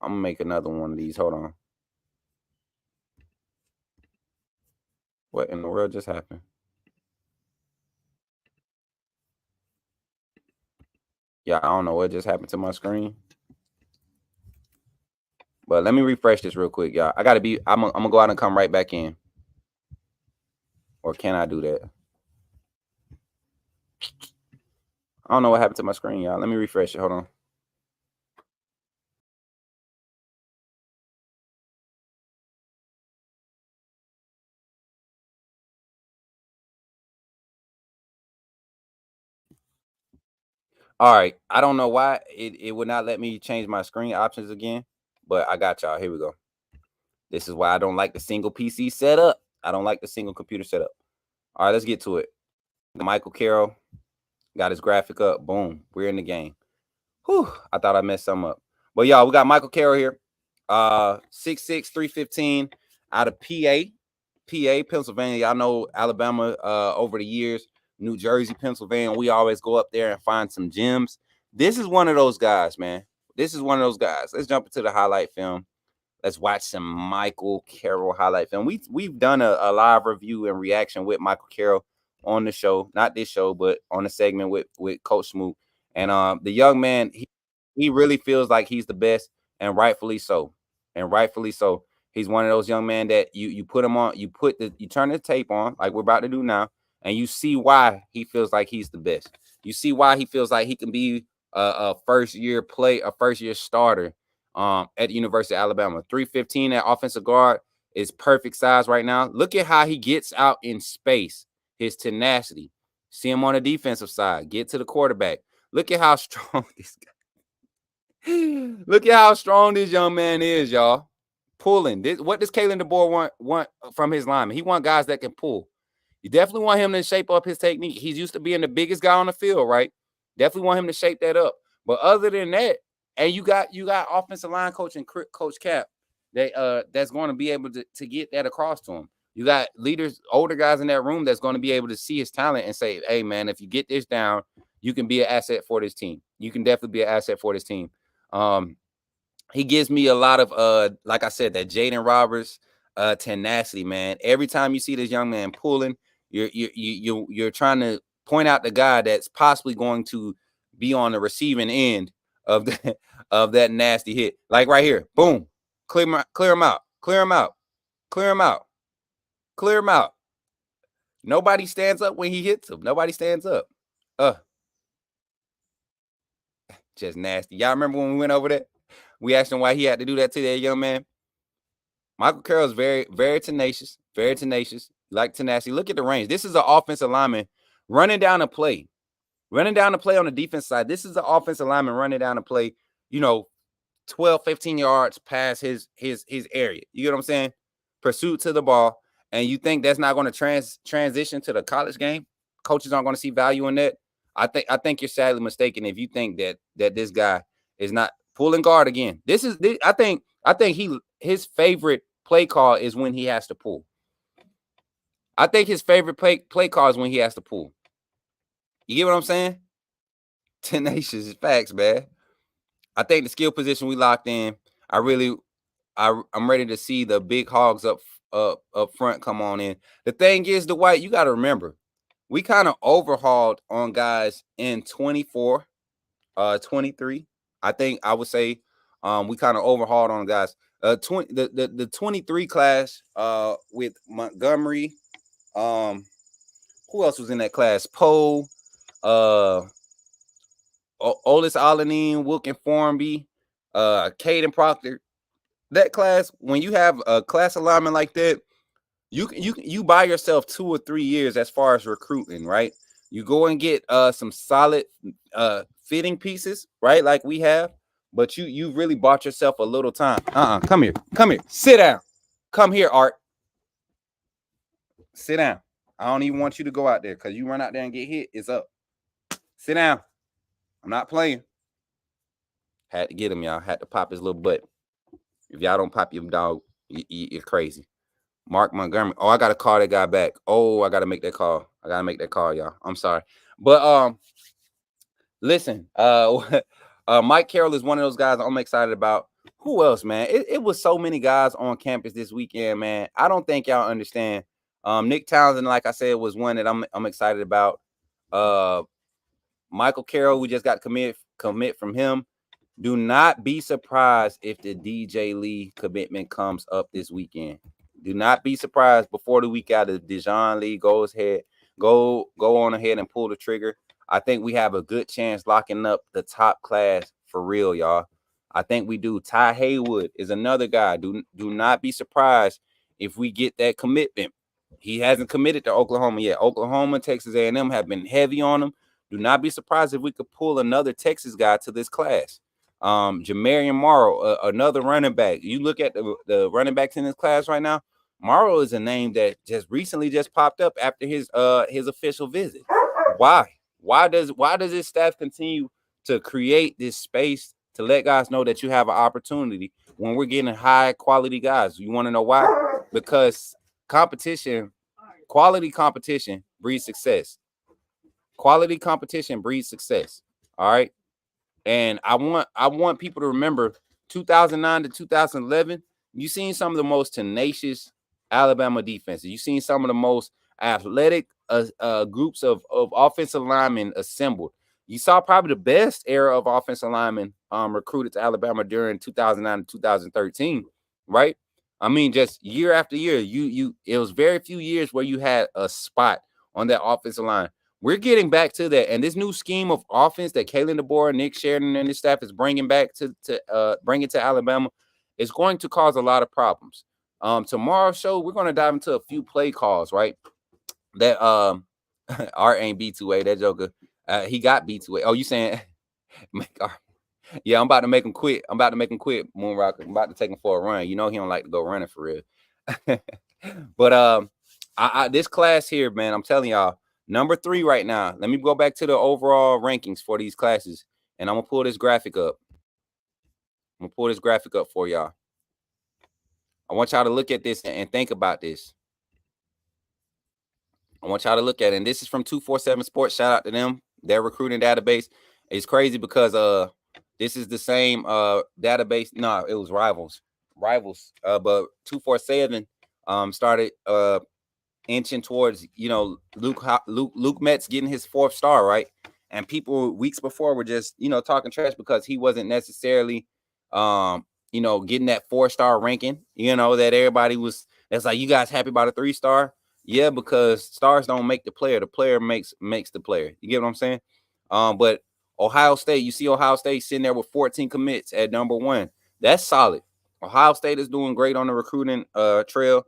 I'm gonna make another one of these. Hold on. What in the world just happened? Yeah, I don't know what just happened to my screen. But let me refresh this real quick, y'all. I gotta be. I'm gonna go out and come right back in. Or can I do that? I don't know what happened to my screen, y'all. Let me refresh it. Hold on. All right. I don't know why it would not let me change my screen options again, but I got y'all. Here we go. This is why I don't like the single PC setup. I don't like the single computer setup. All right, let's get to it. Michael Carroll got his graphic up. Boom. We're in the game. Whew. I thought I messed something up. But y'all, we got Michael Carroll here. 6'6", 315 out of PA, Pennsylvania. Y'all know Alabama over the years. New Jersey, Pennsylvania. We always go up there and find some gems. This is one of those guys, man. This is one of those guys. Let's jump into the highlight film. Let's watch some Michael Carroll highlight film. We've done a live review and reaction with Michael Carroll on the show, not this show, but on the segment with Coach Smook. And the young man, he really feels like he's the best, and rightfully so. And rightfully so. He's one of those young men that you put him on, you turn the tape on, like we're about to do now, and you see why he feels like he's the best. You see why he feels like he can be a first year starter at the University of Alabama. 315 at offensive guard is perfect size right now. Look at how he gets out in space. His tenacity. See him on the defensive side. Get to the quarterback. Look at how strong this guy. Look at how strong this young man is, y'all. Pulling. What does Kalen DeBoer want from his lineman? He wants guys that can pull. You definitely want him to shape up his technique. He's used to being the biggest guy on the field, right? Definitely want him to shape that up. But other than that, and you got offensive line coach and Coach Cap that's going to be able to get that across to him. You got leaders, older guys in that room that's going to be able to see his talent and say, hey, man, if you get this down, you can be an asset for this team. You can definitely be an asset for this team. He gives me a lot of, like I said, that Jaden Roberts tenacity, man. Every time you see this young man pulling, you're trying to point out the guy that's possibly going to be on the receiving end of that nasty hit. Like right here, boom, clear him out. Nobody stands up when he hits him. Nobody stands up. Just nasty. Y'all remember when we went over that? We asked him why he had to do that to that young man. Michael Carroll is very, very tenacious. Very tenacious. Like tenacity. Look at the range. This is an offensive lineman running down a play. Running down the play on the defense side. This is an offensive lineman running down a play, 12, 15 yards past his area. You get what I'm saying? Pursuit to the ball. And you think that's not going to transition to the college game? Coaches aren't going to see value in that. I think you're sadly mistaken if you think that this guy is not pulling guard again. I think his favorite play call is when he has to pull. I think his favorite play call is when he has to pull. You get what I'm saying? Tenacious facts, man. I think the skill position we locked in. I'm ready to see the big hogs up front come on in. The thing is, Dwight, you got to remember, we kind of overhauled on guys in 24, 23. I think I would say we kind of overhauled on guys. The 23 class with Montgomery. Who else was in that class? Poe, Olis Alanin, Wilkin Formby, Caden Proctor. That class, when you have a class alignment like that, you buy yourself 2 or 3 years as far as recruiting, right? You go and get some solid fitting pieces, right? Like we have, but you really bought yourself a little time. Come here, sit down. Come here, Art. Sit down. I don't even want you to go out there because you run out there and get hit. It's up. Sit down. I'm not playing. Had to get him, y'all. Had to pop his little butt. If y'all don't pop your dog, you're crazy. Mark Montgomery. Oh, I gotta call that guy back. Oh, I gotta make that call. Y'all. I'm sorry. But listen, Mike Carroll is one of those guys I'm excited about. Who else, man? It was so many guys on campus this weekend, man. I don't think y'all understand. Nick Townsend, like I said, was one that I'm excited about. Michael Carroll, we just got commit from him. Do not be surprised if the DJ Lee commitment comes up this weekend. Do not be surprised before the week out if Dijon Lee go on ahead and pull the trigger. I think we have a good chance locking up the top class for real, y'all. I think we do. Ty Haywood is another guy. Do not be surprised if we get that commitment. He hasn't committed to Oklahoma yet. Oklahoma, Texas A&M have been heavy on him. Do not be surprised if we could pull another Texas guy to this class. Jamarian Morrow, another running back. You look at the running backs in this class right now. Morrow is a name that just recently popped up after his official visit. Why? Why does his staff continue to create this space to let guys know that you have an opportunity when we're getting high quality guys? You want to know why? Because quality competition breeds success. Quality competition breeds success. All right. And I want people to remember 2009 to 2011, you seen some of the most tenacious Alabama defenses. You seen some of the most athletic groups of offensive linemen assembled. You saw probably the best era of offensive linemen recruited to Alabama during 2009 to 2013, right? I mean, just year after year, it was very few years where you had a spot on that offensive line. We're getting back to that, and this new scheme of offense that Kalen DeBoer, Nick Sheridan, and his staff is bringing back to bring it to Alabama is going to cause a lot of problems. Tomorrow's show, we're going to dive into a few play calls, right? That Art ain't B2A, that joker. He got B2A. Oh, you saying? Yeah, I'm about to make him quit. Moonrock. I'm about to take him for a run. You know he don't like to go running for real. But this class here, man, I'm telling y'all. Number 3 right now. Let me go back to the overall rankings for these classes, and I'm gonna pull this graphic up. For y'all. I want y'all to look at this and think about this. I want y'all to look at it. And this is from 247 Sports. Shout out to them. Their recruiting database. It's crazy because this is the same database. No, it was Rivals. But 247 started inching towards, Luke Metz getting his 4th star, right? And people weeks before were just, talking trash because he wasn't necessarily, getting that 4-star ranking, that everybody was, that's like, you guys happy about a 3-star? Yeah, because stars don't make the player. The player makes the player. You get what I'm saying? But Ohio State, you see Ohio State sitting there with 14 commits at number 1. That's solid. Ohio State is doing great on the recruiting trail.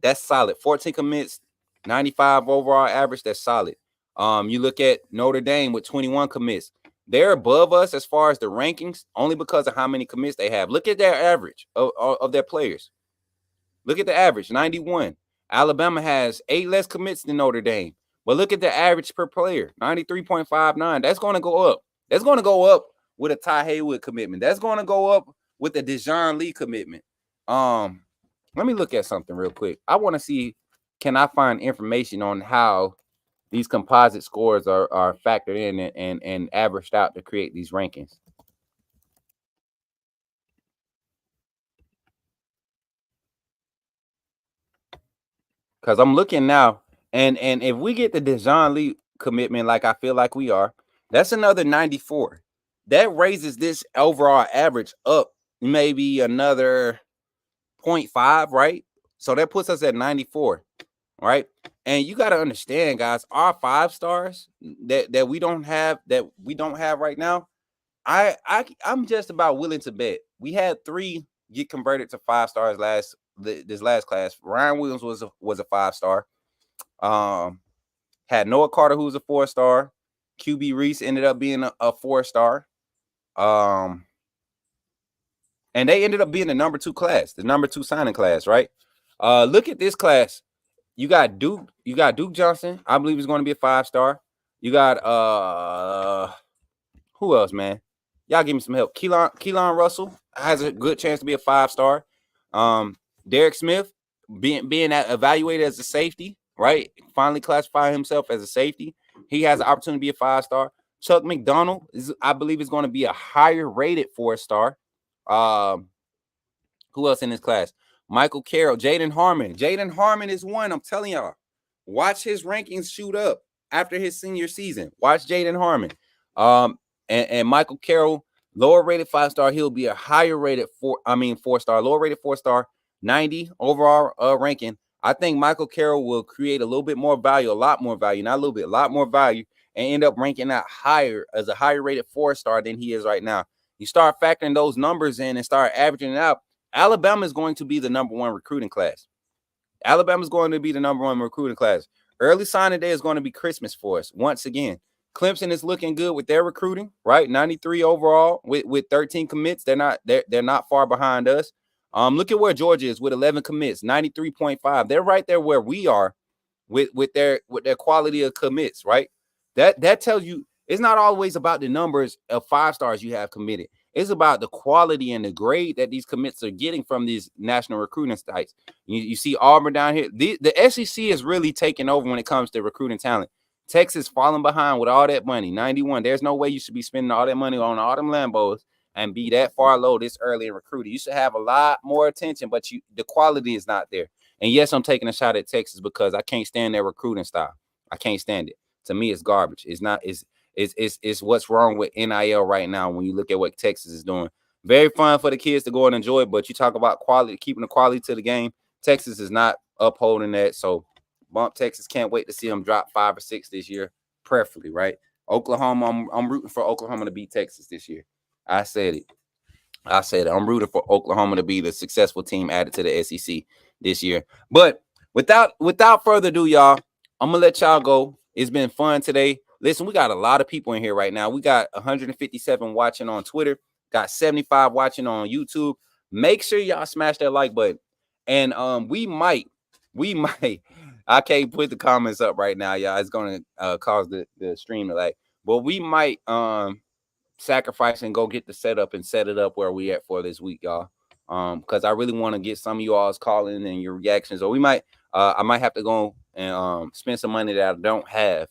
That's solid. 14 commits, 95 overall average. That's solid. You look at Notre Dame with 21 commits. They're above us as far as the rankings, only because of how many commits they have. Look at their average of their players. Look at the average, 91. Alabama has 8 less commits than Notre Dame. But look at the average per player, 93.59. That's going to go up. That's going to go up with a Ty Haywood commitment. That's going to go up with the Dijon Lee commitment. Let me look at something real quick. I want to see, can I find information on how these composite scores are factored in and averaged out to create these rankings? Because I'm looking now, and if we get the Dijon Lee commitment like I feel like we are, that's another 94. That raises this overall average up maybe another 0.5, right? So that puts us at 94, right? And you got to understand, guys, our 5 stars that we don't have right now, I'm just about willing to bet. We had 3 get converted to 5 stars this last class. Ryan Williams was a 5-star. Had Noah Carter, who was a 4-star. QB Reese ended up being a 4-star. And they ended up being the number 2 class, the number 2 signing class, right? Look at this class. You got Duke Johnson. I believe he's going to be a 5-star. You got who else, man? Y'all give me some help. Keelan Russell has a good chance to be a 5-star. Derek Smith, being evaluated as a safety, right? Finally classifying himself as a safety. He has an opportunity to be a 5-star. Chuck McDonald I believe, is going to be a higher rated 4-star. Who else in this class? Michael Carroll, Jaden Harmon. Jaden Harmon is one. I'm telling y'all, watch his rankings shoot up after his senior season. Watch Jaden Harmon. And Michael Carroll, lower rated 5-star. He'll be a higher rated 4-star, lower rated 4-star, 90 overall ranking. I think Michael Carroll will create a little bit more value, a lot more value, not a little bit, a lot more value, and end up ranking out higher as a higher rated 4-star than he is right now. You start factoring those numbers in and start averaging it out. Alabama is going to be the number one recruiting class. Alabama is going to be the number one recruiting class. Early signing day is going to be Christmas for us once again. Clemson is looking good with their recruiting, right? 93 overall with 13 commits. They're not far behind us. Look at where Georgia is with 11 commits, 93.5. They're right there where we are with their quality of commits, right? That tells you it's not always about the numbers of 5-stars you have committed. It's about the quality and the grade that these commits are getting from these national recruiting sites. You see Auburn down here. The SEC is really taking over when it comes to recruiting talent. Texas falling behind with all that money, 91. There's no way you should be spending all that money on all them Lambos and be that far low this early in recruiting. You should have a lot more attention, but the quality is not there. And yes, I'm taking a shot at Texas because I can't stand their recruiting style. I can't stand it. To me, it's garbage. It's what's wrong with NIL right now when you look at what Texas is doing. Very fun for the kids to go and enjoy, but you talk about quality, keeping the quality to the game. Texas is not upholding that. So bump Texas. Can't wait to see them drop 5 or 6 this year, preferably, right? Oklahoma, I'm rooting for Oklahoma to beat Texas this year. I said it. I'm rooting for Oklahoma to be the successful team added to the SEC this year. But without further ado, y'all, I'm gonna let y'all go. It's been fun today. Listen, we got a lot of people in here right now. We got 157 watching on Twitter, got 75 watching on YouTube. Make sure y'all smash that like button. And we might, I can't put the comments up right now, y'all. It's gonna cause the stream to lag. But we might sacrifice and go get the setup and set it up where we at for this week, y'all. Because I really want to get some of you all's calling and your reactions. Or we might I might have to go and spend some money that I don't have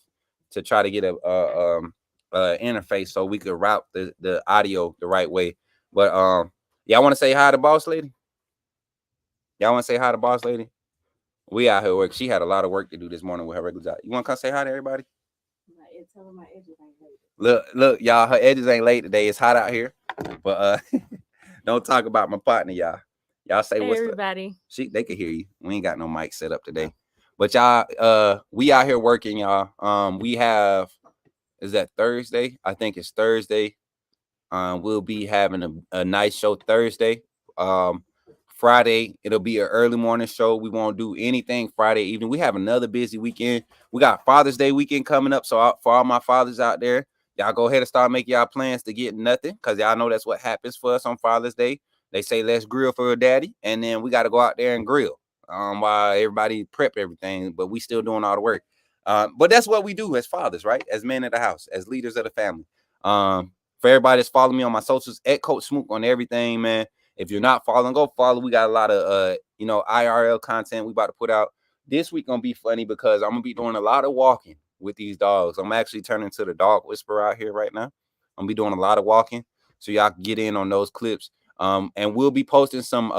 to try to get a interface so we could route the audio the right way. But y'all want to say hi to Boss Lady? Y'all want to say hi to Boss Lady? We out here work. She had a lot of work to do this morning with her regular job. You want to come say hi to everybody? Tell my edges ain't late. Look, y'all, her edges ain't late today. It's hot out here. But don't talk about my partner, y'all. Y'all say Hey, what's everybody. up. They can hear you. We ain't got no mic set up today. But y'all, we out here working, y'all. We have, is that Thursday? I think it's Thursday. We'll be having a nice show Thursday. Friday, it'll be an early morning show. We won't do anything Friday evening. We have another busy weekend. We got Father's Day weekend coming up. So for all my fathers out there, y'all go ahead and start making y'all plans to get nothing, because y'all know that's what happens for us on Father's Day. They say let's grill for a daddy, and then we got to go out there and grill while everybody prep everything, but we still doing all the work. But that's what we do as fathers, right? As men of the house, as leaders of the family. For everybody that's following me on my socials, at Coach Smook on everything, man. If you're not following, go follow. We got a lot of IRL content we about to put out. This week gonna be funny because I'm gonna be doing a lot of walking with these dogs. I'm actually turning to the dog whisperer out here right now. I'm gonna be doing a lot of walking, so y'all can get in on those clips. And we'll be posting some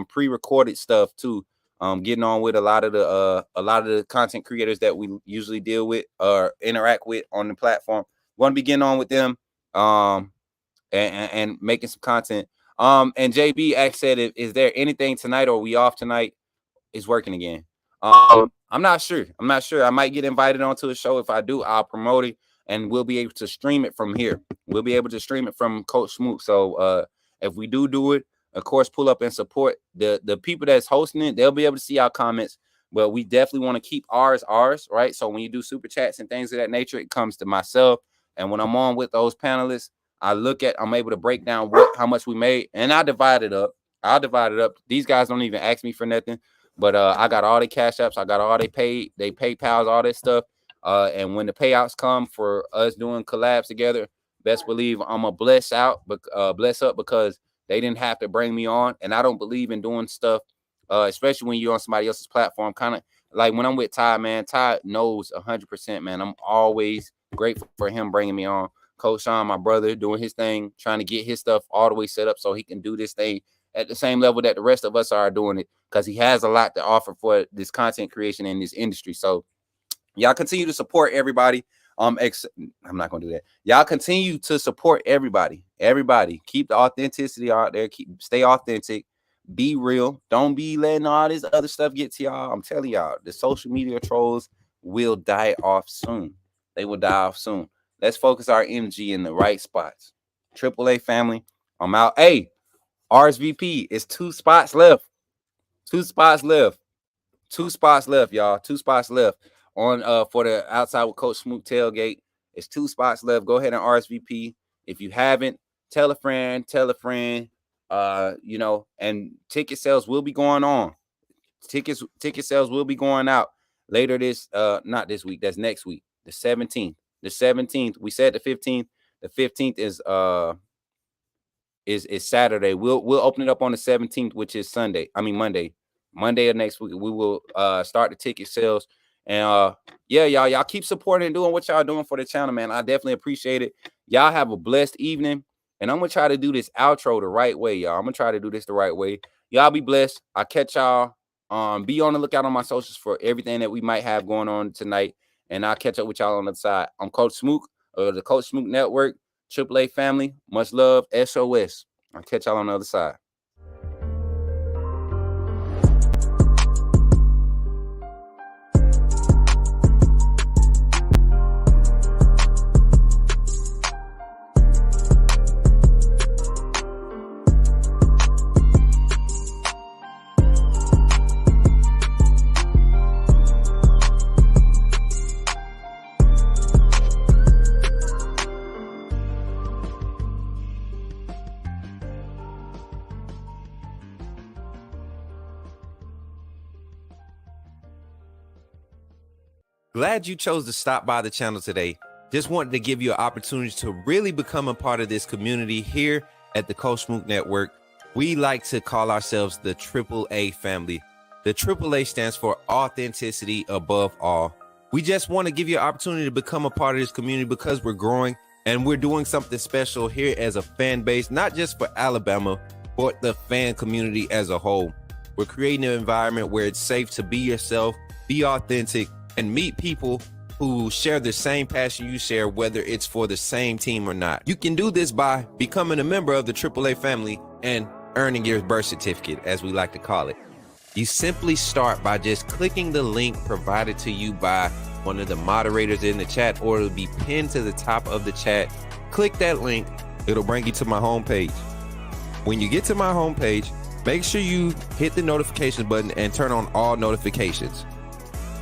pre-recorded stuff too. Getting on with a lot of the content creators that we usually deal with or interact with on the platform. We're gonna be getting on with them and making some content. And JB said, is there anything tonight, or are we off tonight? It's working again. I'm not sure. I might get invited onto a show. If I do, I'll promote it, and we'll be able to stream it from here. We'll be able to stream it from Coach Smook. So if we do it, of course, pull up and support the people that's hosting it. They'll be able to see our comments, but we definitely want to keep ours, right? So when you do super chats and things of that nature, it comes to myself. And when I'm on with those panelists, I'm able to break down how much we made, and I'll divide it up. These guys don't even ask me for nothing, but I got all the cash apps. I got all they PayPals, all that stuff. And when the payouts come for us doing collabs together, best believe I'm a bless up because they didn't have to bring me on. And I don't believe in doing stuff especially when you're on somebody else's platform. Kind of like when I'm with Ty, man, Ty knows 100%, man. I'm always grateful for him bringing me on. Coach Sean, my brother, doing his thing, trying to get his stuff all the way set up so he can do this thing at the same level that the rest of us are doing it, because he has a lot to offer for this content creation in this industry. So y'all continue to support everybody. I'm not gonna do that. Y'all continue to support everybody. Everybody, keep the authenticity out there. Stay authentic. Be real. Don't be letting all this other stuff get to y'all. I'm telling y'all, the social media trolls will die off soon. They will die off soon. Let's focus our energy in the right spots. AAA family, I'm out. Hey, RSVP, it's 2 spots left. 2 spots left. 2 spots left, y'all. 2 spots left on for the Outside with Coach Smook tailgate. It's 2 spots left. Go ahead and RSVP. If you haven't, tell a friend, you know, and ticket sales will be going on. Ticket sales will be going out later this not this week, that's next week, the 17th. The 17th. We said the 15th. The 15th is Saturday. We'll open it up on the 17th, which is Monday of next week. We will start the ticket sales. And yeah, y'all keep supporting and doing what y'all doing for the channel, man. I definitely appreciate it. Y'all have a blessed evening. And I'm gonna try to do this outro the right way, y'all. I'm gonna try to do this the right way. Y'all be blessed. I'll catch y'all. Be on the lookout on my socials for everything that we might have going on tonight. And I'll catch up with y'all on the side. I'm Coach Smook of the Coach Smook Network, AAA family. Much love, SOS. I'll catch y'all on the other side. Glad you chose to stop by the channel today. Just wanted to give you an opportunity to really become a part of this community here at the Coach Smook Network. We like to call ourselves the AAA family. The AAA stands for authenticity above all. We just want to give you an opportunity to become a part of this community because we're growing and we're doing something special here as a fan base, not just for Alabama, but the fan community as a whole. We're creating an environment where it's safe to be yourself, be authentic, and meet people who share the same passion you share, whether it's for the same team or not. You can do this by becoming a member of the AAA family and earning your birth certificate, as we like to call it. You simply start by just clicking the link provided to you by one of the moderators in the chat, or it'll be pinned to the top of the chat. Click that link, it'll bring you to my homepage. When you get to my homepage, make sure you hit the notification button and turn on all notifications.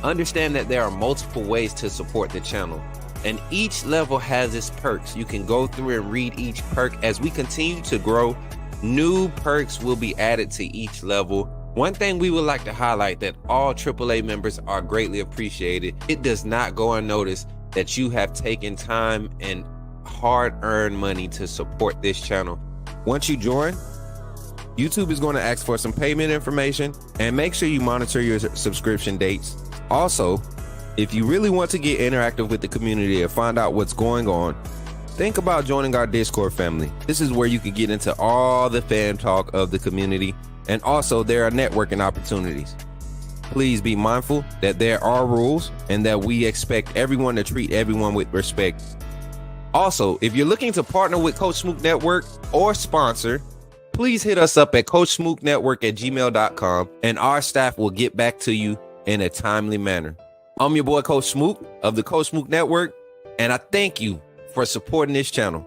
Understand that there are multiple ways to support the channel, and each level has its perks. You can go through and read each perk. As we continue to grow, new perks will be added to each level. One thing we would like to highlight that all AAA members are greatly appreciated. It does not go unnoticed that you have taken time and hard-earned money to support this channel. Once you join, YouTube is going to ask for some payment information, and make sure you monitor your subscription dates. Also, if you really want to get interactive with the community and find out what's going on, think about joining our Discord family. This is where you can get into all the fan talk of the community, and also there are networking opportunities. Please be mindful that there are rules and that we expect everyone to treat everyone with respect. Also, if you're looking to partner with Coach Smook Network or sponsor, please hit us up at coachsmooknetwork@gmail.com, and our staff will get back to you in a timely manner. I'm your boy Coach Smook of the Coach Smook Network, and I thank you for supporting this channel.